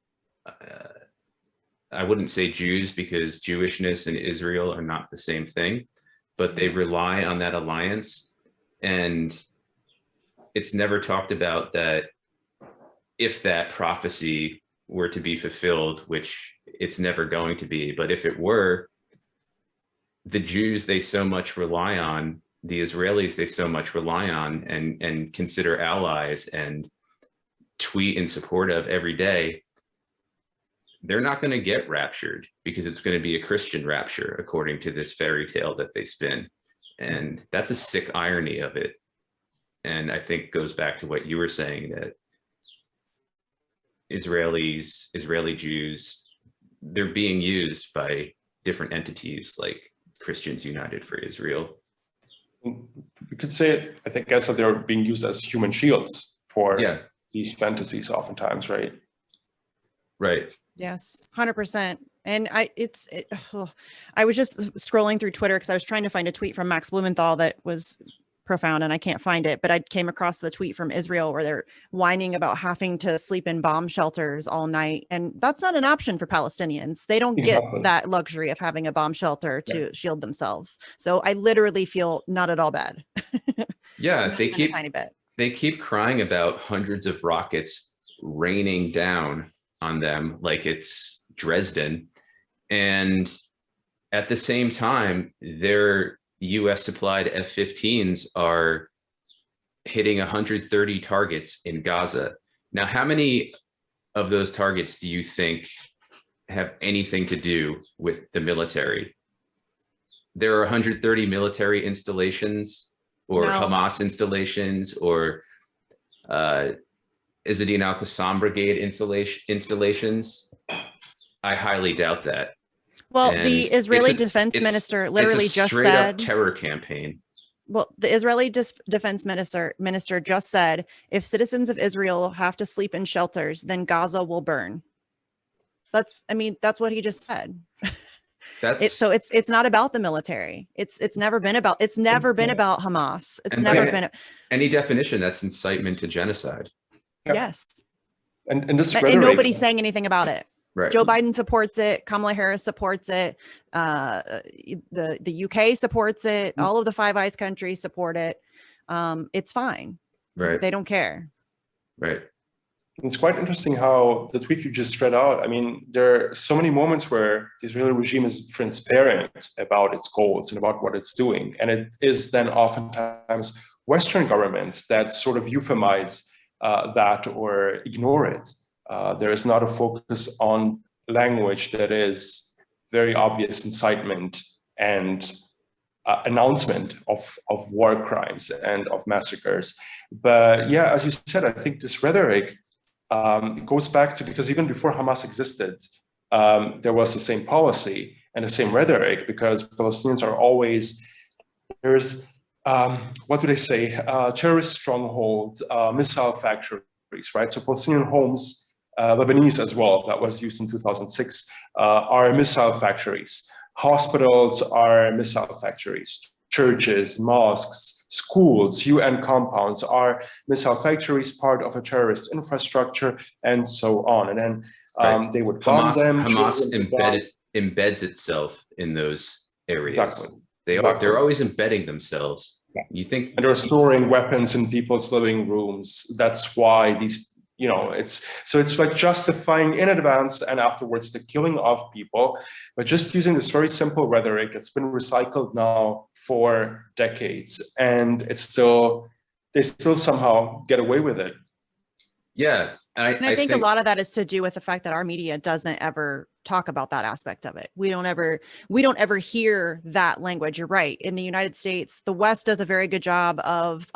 I wouldn't say Jews, because Jewishness and Israel are not the same thing, but they rely on that alliance. And it's never talked about that if that prophecy were to be fulfilled, which it's never going to be, but if it were, the Jews they so much rely on, the Israelis they so much rely on and consider allies and tweet in support of every day, they're not going to get raptured, because it's going to be a Christian rapture, according to this fairy tale that they spin. And that's a sick irony of it. And I think goes back to what you were saying, that Israeli Jews, they're being used by different entities like Christians United for Israel. We could say it, I think, as that they're being used as human shields for these fantasies oftentimes, right? Right. Yes, 100%. And I was just scrolling through Twitter because I was trying to find a tweet from Max Blumenthal that was profound, and I can't find it, but I came across the tweet from Israel where they're whining about having to sleep in bomb shelters all night. And that's not an option for Palestinians. They don't get that luxury of having a bomb shelter to shield themselves. So I literally feel not at all bad. Yeah, they keep a tiny bit. They keep crying about hundreds of rockets raining down on them like it's Dresden. And at the same time, their US supplied F-15s are hitting 130 targets in Gaza. Now, how many of those targets do you think have anything to do with the military? There are 130 military installations or Hamas installations or Izzadin al-Qassam brigade installations. I highly doubt that. Well, and the Israeli defense minister literally just said terror campaign. Well, the Israeli defense minister just said, if citizens of Israel have to sleep in shelters, then Gaza will burn. That's what he just said. So it's not about the military. It's never been about Hamas. It's never been any definition that's incitement to genocide. Yes. And this and nobody's saying anything about it. Right. Joe Biden supports it. Kamala Harris supports it. The UK supports it. All of the Five Eyes countries support it. It's fine. Right. They don't care. Right. It's quite interesting how the tweet you just read out. I mean, there are so many moments where the Israeli regime is transparent about its goals and about what it's doing. And it is then oftentimes Western governments that sort of euphemize that or ignore it. There is not a focus on language that is very obvious incitement and announcement of war crimes and of massacres. But yeah, as you said, I think this rhetoric goes back to, because even before Hamas existed, there was the same policy and the same rhetoric, because Palestinians are always, there's, what do they say, terrorist stronghold, missile factories, right? So Palestinian homes, Lebanese as well, that was used in 2006, are missile factories. Hospitals are missile factories. Churches, mosques, schools, UN compounds are missile factories, part of a terrorist infrastructure, and so on. And then they would bomb them. Hamas embeds itself in those areas. Exactly. They're always embedding themselves. Yeah. You think? And they're storing weapons in people's living rooms. That's why these, it's like justifying in advance and afterwards the killing of people, but just using this very simple rhetoric that's been recycled now for decades, and they still somehow get away with it. Yeah. And I think a lot of that is to do with the fact that our media doesn't ever talk about that aspect of it. We don't ever hear that language. You're right. In the United States, the West does a very good job of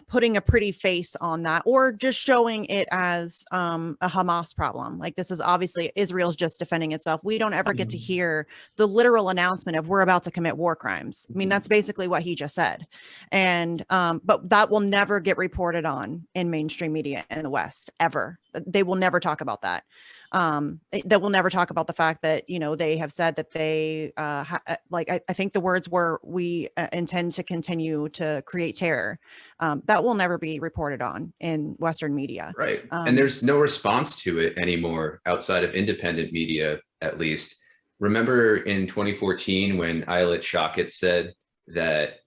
putting a pretty face on that, or just showing it as a Hamas problem. Like, this is obviously Israel's just defending itself. We don't ever get to hear the literal announcement of we're about to commit war crimes. I mean, that's basically what he just said. And but that will never get reported on in mainstream media in the West, ever. They will never talk about that. They will never talk about the fact that, you know, they have said that they I think the words were, we intend to continue to create terror. That will never be reported on in Western media. Right. And there's no response to it anymore outside of independent media, at least. Remember in 2014 when Ayelet Shaked said that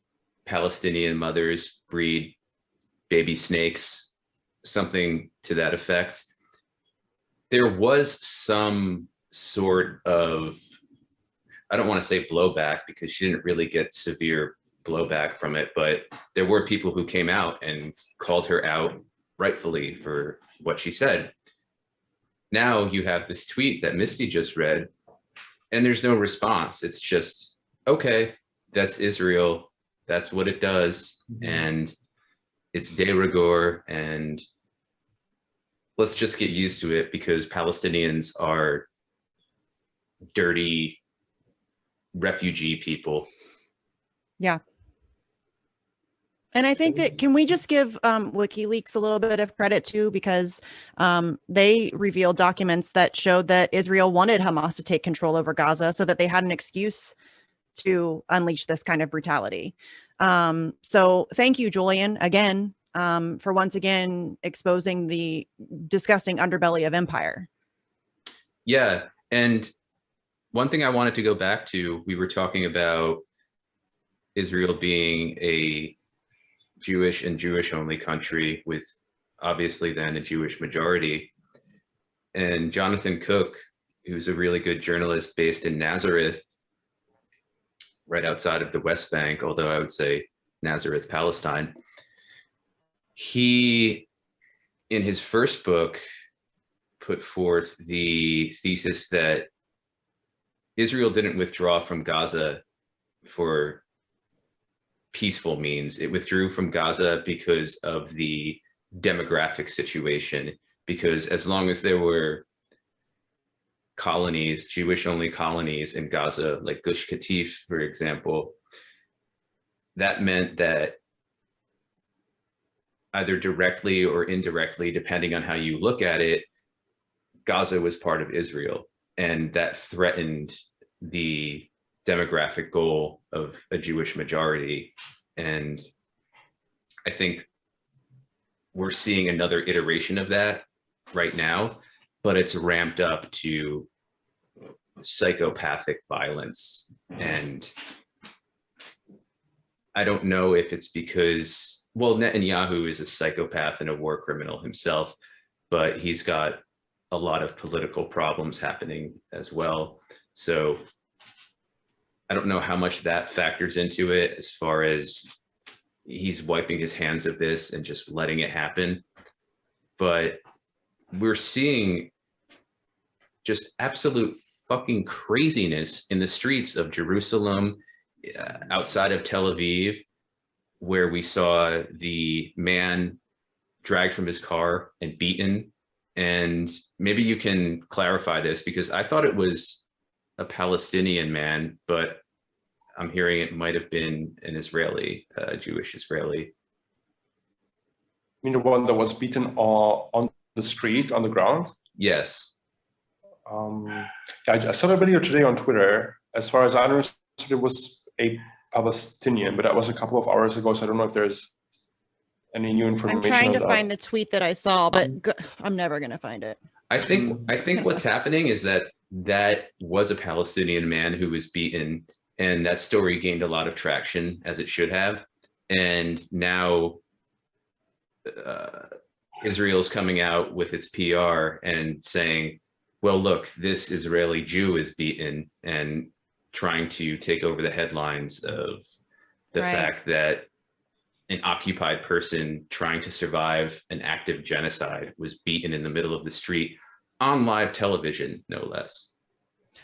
Palestinian mothers breed baby snakes, something to that effect? There was some sort of, I don't want to say blowback because she didn't really get severe blowback from it, but there were people who came out and called her out rightfully for what she said. Now you have this tweet that Misty just read, and there's no response. It's just, okay, that's Israel. That's what it does. And it's de rigueur, and let's just get used to it because Palestinians are dirty refugee people. Yeah. And I think that, can we just give WikiLeaks a little bit of credit too, because they revealed documents that showed that Israel wanted Hamas to take control over Gaza so that they had an excuse to unleash this kind of brutality. So thank you, Julian, again, for once again exposing the disgusting underbelly of empire. Yeah, and one thing I wanted to go back to, we were talking about Israel being a Jewish and Jewish only country with obviously then a Jewish majority. And Jonathan Cook, who's a really good journalist based in Nazareth, right outside of the West Bank, although I would say Nazareth, Palestine, he, in his first book, put forth the thesis that Israel didn't withdraw from Gaza for peaceful means. It withdrew from Gaza because of the demographic situation, because as long as there were colonies, Jewish-only colonies in Gaza, like Gush Katif, for example, that meant that either directly or indirectly, depending on how you look at it, Gaza was part of Israel, and that threatened the demographic goal of a Jewish majority. And I think we're seeing another iteration of that right now, but it's ramped up to psychopathic violence. And I don't know if it's because, well, Netanyahu is a psychopath and a war criminal himself, but he's got a lot of political problems happening as well. So I don't know how much that factors into it as far as he's wiping his hands of this and just letting it happen. But we're seeing just absolute fucking craziness in the streets of Jerusalem, outside of Tel Aviv, where we saw the man dragged from his car and beaten. And maybe you can clarify this, because I thought it was a Palestinian man, but I'm hearing it might have been an Israeli, Jewish Israeli. I mean, the one that was beaten on the street, on the ground? Yes. I saw a video today on Twitter. As far as I understood, it was a Palestinian, but that was a couple of hours ago, so I don't know if there's any new information. I'm trying to find the tweet that I saw, but I'm never going to find it. I think what's happening is that was a Palestinian man who was beaten, and that story gained a lot of traction, as it should have. And now Israel's coming out with its PR and saying, well, look, this Israeli Jew is beaten, and trying to take over the headlines of the fact that an occupied person trying to survive an active genocide was beaten in the middle of the street on live television, no less.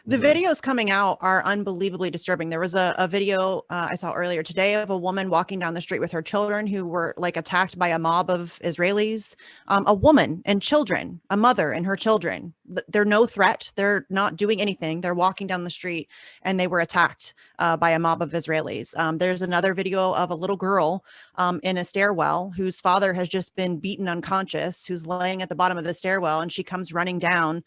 The videos coming out are unbelievably disturbing. There was a video I saw earlier today of a woman walking down the street with her children who were like attacked by a mob of Israelis, a woman and children, a mother and her children. They're no threat. They're not doing anything. They're walking down the street and they were attacked by a mob of Israelis. There's another video of a little girl in a stairwell whose father has just been beaten unconscious, who's laying at the bottom of the stairwell, and she comes running down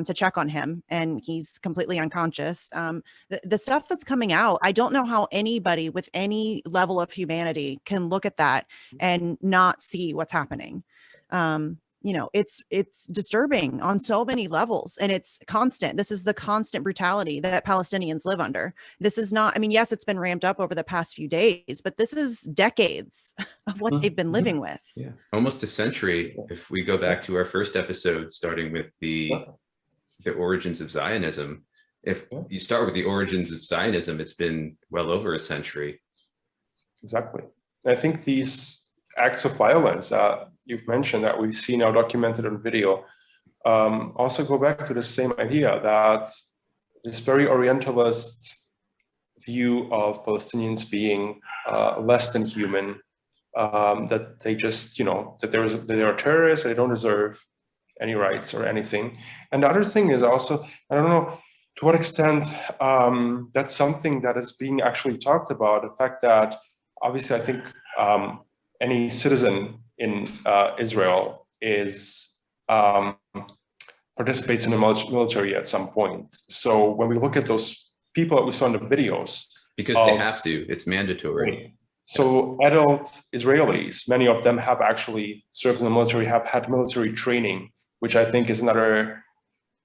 to check on him, and he's completely unconscious. The stuff that's coming out, I don't know how anybody with any level of humanity can look at that and not see what's happening. It's disturbing on so many levels, and it's constant. This is the constant brutality that Palestinians live under. This is not, I mean, yes, it's been ramped up over the past few days, but this is decades of what they've been living with. Yeah, almost a century. If we go back to our first episode, starting with the origins of Zionism, if you start with the origins of Zionism, it's been well over a century. Exactly. I think these acts of violence you've mentioned that we see now documented on video also go back to the same idea that this very Orientalist view of Palestinians being less than human, that they just, that they are terrorists, they don't deserve any rights or anything. And the other thing is also, I don't know to what extent that's something that is being actually talked about, the fact that obviously I think any citizen in Israel is participates in the military at some point. So when we look at those people that we saw in the videos, because they have to, it's mandatory. So adult Israelis, many of them have actually served in the military, have had military training, which I think is another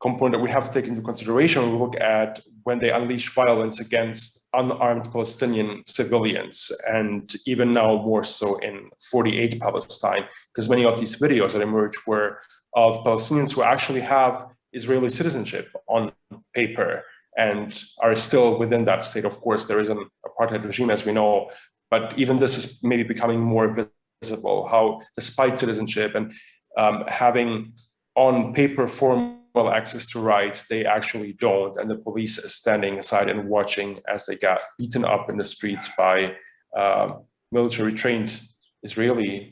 component that we have to take into consideration when we look at when they unleash violence against unarmed Palestinian civilians, and even now more so in 48 Palestine, because many of these videos that emerged were of Palestinians who actually have Israeli citizenship on paper and are still within that state. Of course, there is an apartheid regime, as we know, but even this is maybe becoming more visible, how despite citizenship and having on paper formal access to rights, they actually don't, and the police is standing aside and watching as they got beaten up in the streets by military trained Israelis.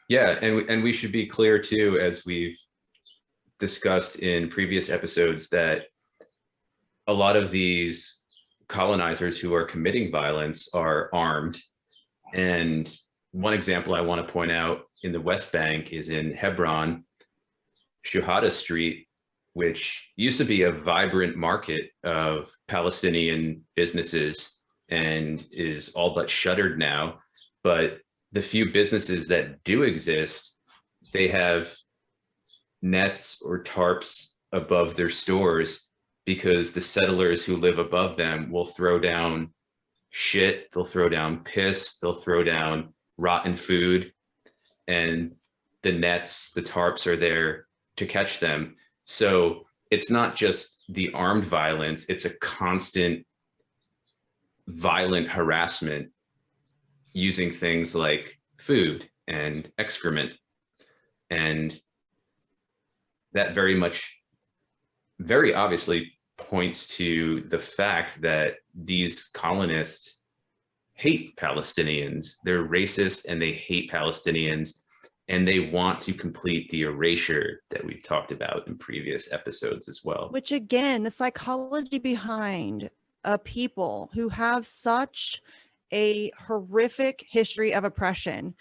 Yeah, and we should be clear too, as we've discussed in previous episodes, that a lot of these colonizers who are committing violence are armed. And one example I want to point out in the West Bank is in Hebron, Shuhada Street, which used to be a vibrant market of Palestinian businesses and is all but shuttered now. But the few businesses that do exist, they have nets or tarps above their stores because the settlers who live above them will throw down shit, they'll throw down piss, they'll throw down rotten food, and the nets, the tarps are there to catch them. So it's not just the armed violence, it's a constant violent harassment using things like food and excrement. And that very obviously points to the fact that these colonists hate Palestinians. They're racist and they hate Palestinians, and they want to complete the erasure that we've talked about in previous episodes as well. Which again, the psychology behind a people who have such a horrific history of oppression,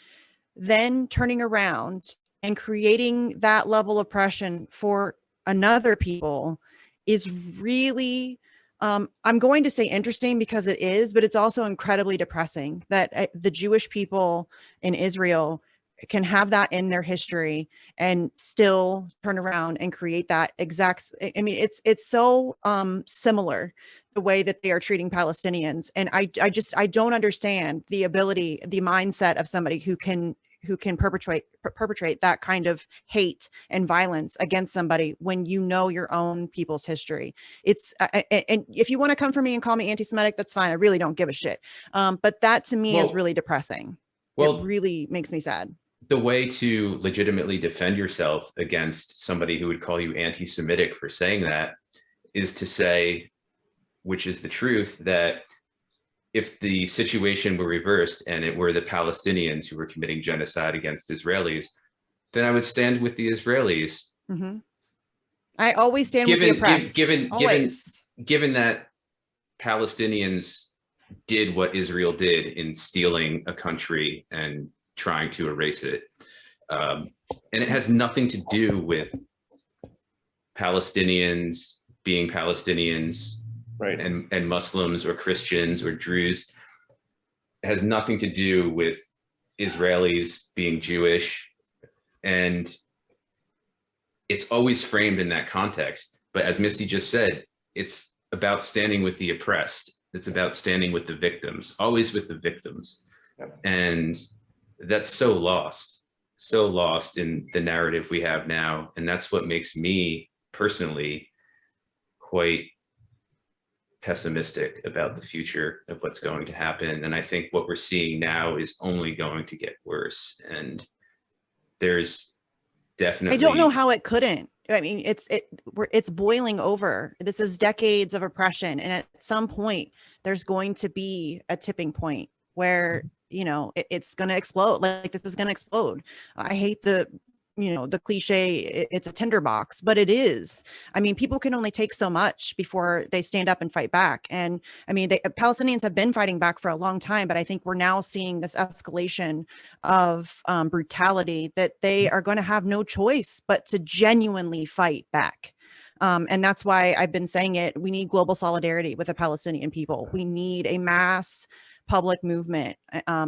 then turning around and creating that level of oppression for another people is really, I'm going to say interesting because it is, but it's also incredibly depressing that the Jewish people in Israel can have that in their history and still turn around and create that exact, I mean, it's so similar the way that they are treating Palestinians. And I don't understand the ability, the mindset of somebody who can perpetrate that kind of hate and violence against somebody when you know your own people's history. It's and if you want to come for me and call me anti-Semitic, that's fine. I really don't give a shit. But that to me is really depressing. It really makes me sad. the way to legitimately defend yourself against somebody who would call you anti-Semitic for saying that is to say, which is the truth, that if the situation were reversed and it were the Palestinians who were committing genocide against Israelis, then I would stand with the Israelis. Mm-hmm. I always stand with the oppressed. Given that Palestinians did what Israel did in stealing a country and trying to erase it. And it has nothing to do with Palestinians being Palestinians, right, and Muslims or Christians or Druze. It has nothing to do with Israelis being Jewish. And it's always framed in that context. But as Misty just said, it's about standing with the oppressed. It's about standing with the victims, always with the victims. Yep. And that's so lost in the narrative we have now. And that's what makes me personally quite pessimistic about the future of what's going to happen. And I think what we're seeing now is only going to get worse. And there's definitely— I don't know how it couldn't. I mean, it's boiling over. This is decades of oppression. And at some point, there's going to be a tipping point where, you know, it's going to explode. Like this is going to explode. I hate the cliche, it's a tinderbox, but it is. I mean, people can only take so much before they stand up and fight back. And I mean, Palestinians have been fighting back for a long time, but I think we're now seeing this escalation of brutality that they are going to have no choice but to genuinely fight back. And that's why I've been saying it. We need global solidarity with the Palestinian people. We need a mass public movement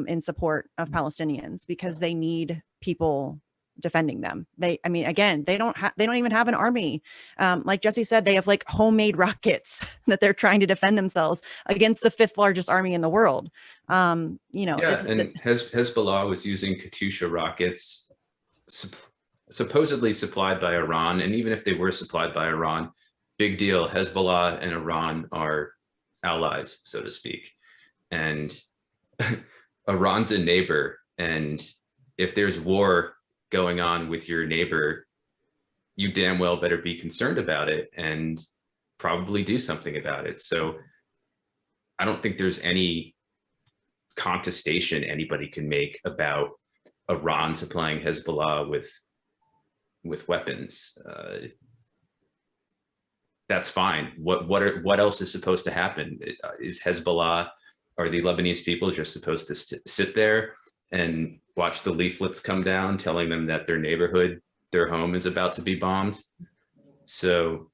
in support of Palestinians because they need people defending them. They don't even have an army. Like Jesse said, they have like homemade rockets that they're trying to defend themselves against the 5th largest army in the world. Hezbollah was using Katyusha rockets supposedly supplied by Iran. And even if they were supplied by Iran, big deal. Hezbollah and Iran are allies, so to speak. And Iran's a neighbor. And if there's war going on with your neighbor, you damn well better be concerned about it and probably do something about it. So I don't think there's any contestation anybody can make about Iran supplying Hezbollah with weapons. That's fine. What else is supposed to happen? Is Hezbollah, are the Lebanese people just supposed to sit there and watch the leaflets come down telling them that their neighborhood, their home is about to be bombed? So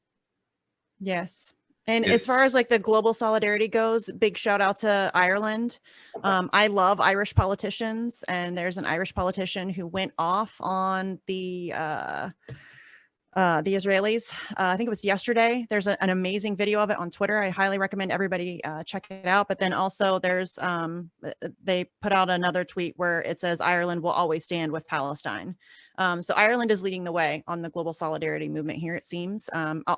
yes. And as far as like the global solidarity goes, big shout out to Ireland. I love Irish politicians, and there's an Irish politician who went off on the Israelis. I think it was yesterday. There's an amazing video of it on Twitter. I highly recommend everybody check it out. But then also there's they put out another tweet where it says Ireland will always stand with Palestine. So Ireland is leading the way on the global solidarity movement here, it seems,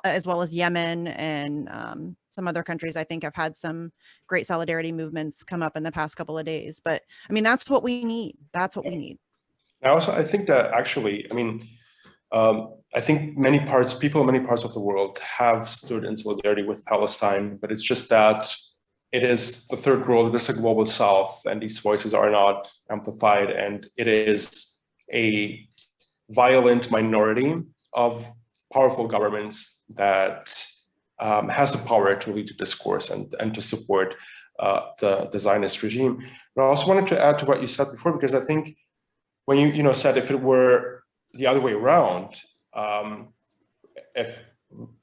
as well as Yemen and some other countries. I think have had some great solidarity movements come up in the past couple of days. But I mean, that's what we need. That's what we need. I think that actually, I mean, I think people in many parts of the world have stood in solidarity with Palestine, but it's just that it is the third world, it is a global south, and these voices are not amplified, and it is a violent minority of powerful governments that has the power to lead to discourse and to support the Zionist regime. But I also wanted to add to what you said before, because I think when you said if it were the other way around, if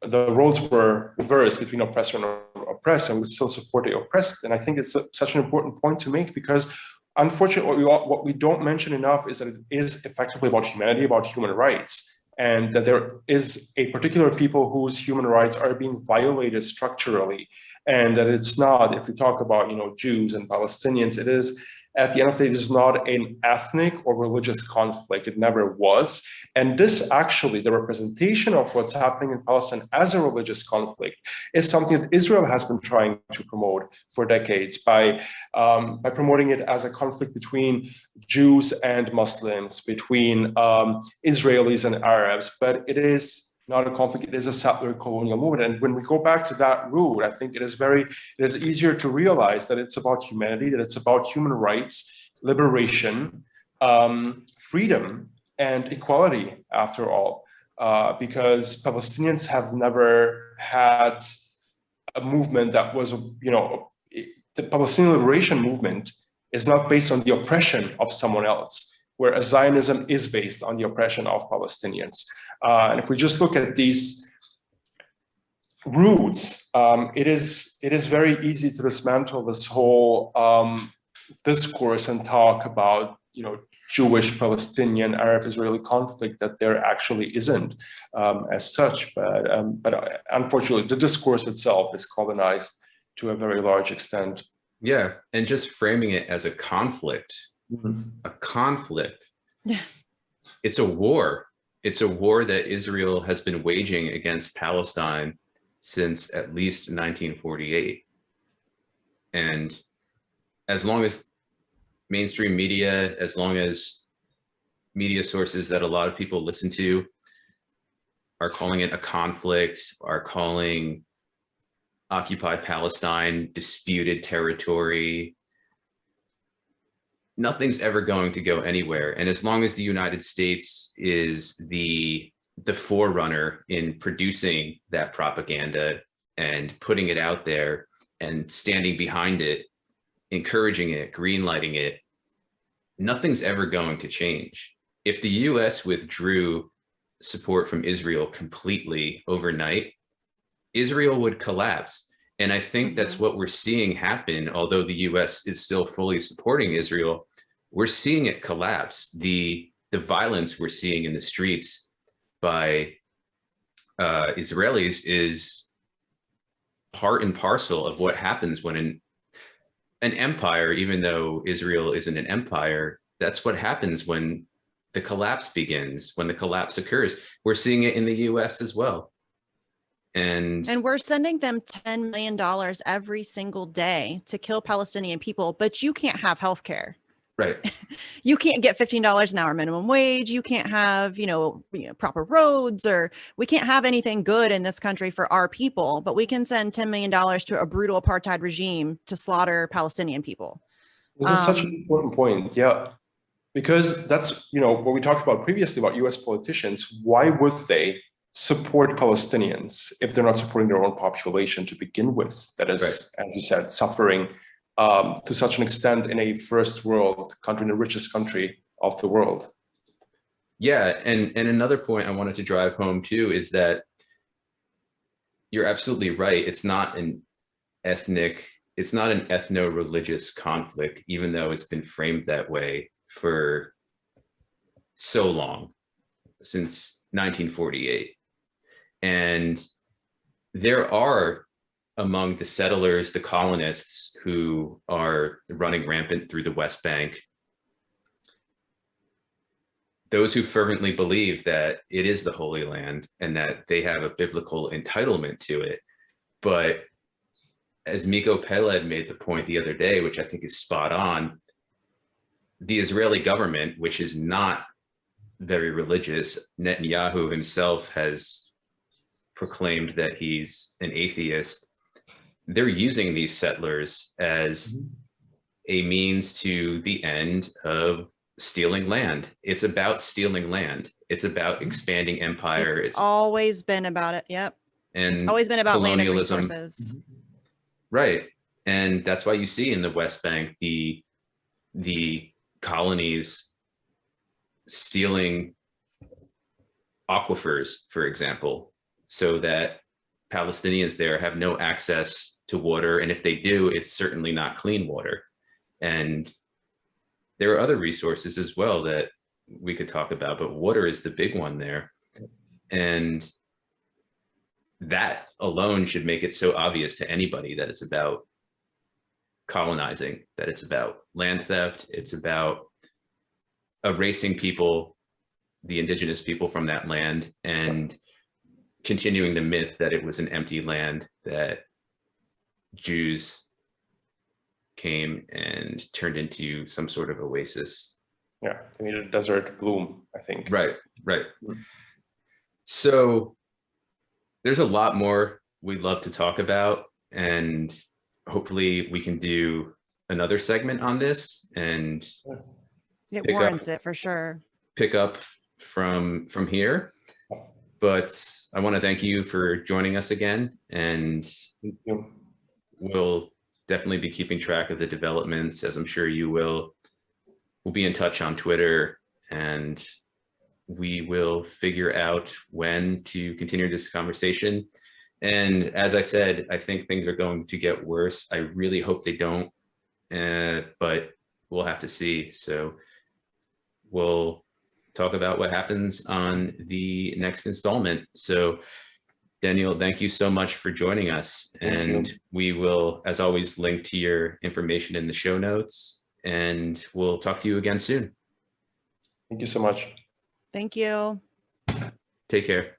the roles were reversed between oppressor and oppressed, and we still support the oppressed, and I think it's such an important point to make, because unfortunately what we don't mention enough is that it is effectively about humanity, about human rights, and that there is a particular people whose human rights are being violated structurally, and that it's not, if we talk about Jews and Palestinians, it is at the end of the day, it is not an ethnic or religious conflict. It never was. And this actually, the representation of what's happening in Palestine as a religious conflict is something that Israel has been trying to promote for decades by promoting it as a conflict between Jews and Muslims, between Israelis and Arabs. But it is not a conflict, it is a settler colonial movement. And when we go back to that root, I think it is easier to realize that it's about humanity, that it's about human rights, liberation, freedom, and equality, after all. Because Palestinians have never had a movement that was, the Palestinian liberation movement is not based on the oppression of someone else, whereas Zionism is based on the oppression of Palestinians. And if we just look at these roots, it is very easy to dismantle this whole discourse and talk about, Jewish, Palestinian, Arab, Israeli conflict that there actually isn't as such. But unfortunately, the discourse itself is colonized to a very large extent. Yeah, and just framing it as a conflict. A conflict. Yeah. It's a war. It's a war that Israel has been waging against Palestine since at least 1948. And as long as mainstream media, as long as media sources that a lot of people listen to are calling it a conflict, are calling occupied Palestine disputed territory, nothing's ever going to go anywhere. And as long as the United States is the forerunner in producing that propaganda and putting it out there and standing behind it, encouraging it, greenlighting it, nothing's ever going to change. If the US withdrew support from Israel completely overnight, Israel would collapse. And I think that's what we're seeing happen. Although the US is still fully supporting Israel, we're seeing it collapse. The violence we're seeing in the streets by Israelis is part and parcel of what happens when an empire, even though Israel isn't an empire, that's what happens when the collapse begins, when the collapse occurs. We're seeing it in the US as well. And we're sending them $10 million every single day to kill Palestinian people, but you can't have health care. Right. You can't get $15 an hour minimum wage. You can't have, proper roads, or we can't have anything good in this country for our people, but we can send $10 million to a brutal apartheid regime to slaughter Palestinian people. This is such an important point. Yeah. Because that's, what we talked about previously about US politicians. Why would they support Palestinians if they're not supporting their own population to begin with? That is, right, as you said, suffering to such an extent in a first world country, in the richest country of the world. Yeah, and another point I wanted to drive home too is that you're absolutely right. It's not an ethno-religious conflict, even though it's been framed that way for so long, since 1948. And there are, among the settlers, the colonists who are running rampant through the West Bank, those who fervently believe that it is the Holy Land and that they have a biblical entitlement to it. But as Miko Peled made the point the other day, which I think is spot on, the Israeli government, which is not very religious, Netanyahu himself has proclaimed that he's an atheist. They're using these settlers as a means to the end of stealing land. It's about stealing land. It's about expanding empire. It's always been about it. Yep. And it's always been about land and colonialism. resources. Right. And that's why you see in the West Bank, the colonies stealing aquifers, for example, so that Palestinians there have no access to water. And if they do, it's certainly not clean water. And there are other resources as well that we could talk about, but water is the big one there. And that alone should make it so obvious to anybody that it's about colonizing, that it's about land theft, it's about erasing people, the indigenous people from that land, and continuing the myth that it was an empty land, that Jews came and turned into some sort of oasis. Yeah, they needed a desert bloom, I think. Right. So there's a lot more we'd love to talk about, and hopefully we can do another segment on this and it warrants it for sure. Pick up from here. But I want to thank you for joining us again, and we'll definitely be keeping track of the developments, as I'm sure you will. We'll be in touch on Twitter, and we will figure out when to continue this conversation. And as I said, I think things are going to get worse. I really hope they don't, but we'll have to see. So we'll talk about what happens on the next installment. So Daniel, thank you so much for joining us. And we will, as always, link to your information in the show notes, and we'll talk to you again soon. Thank you so much. Thank you. Take care.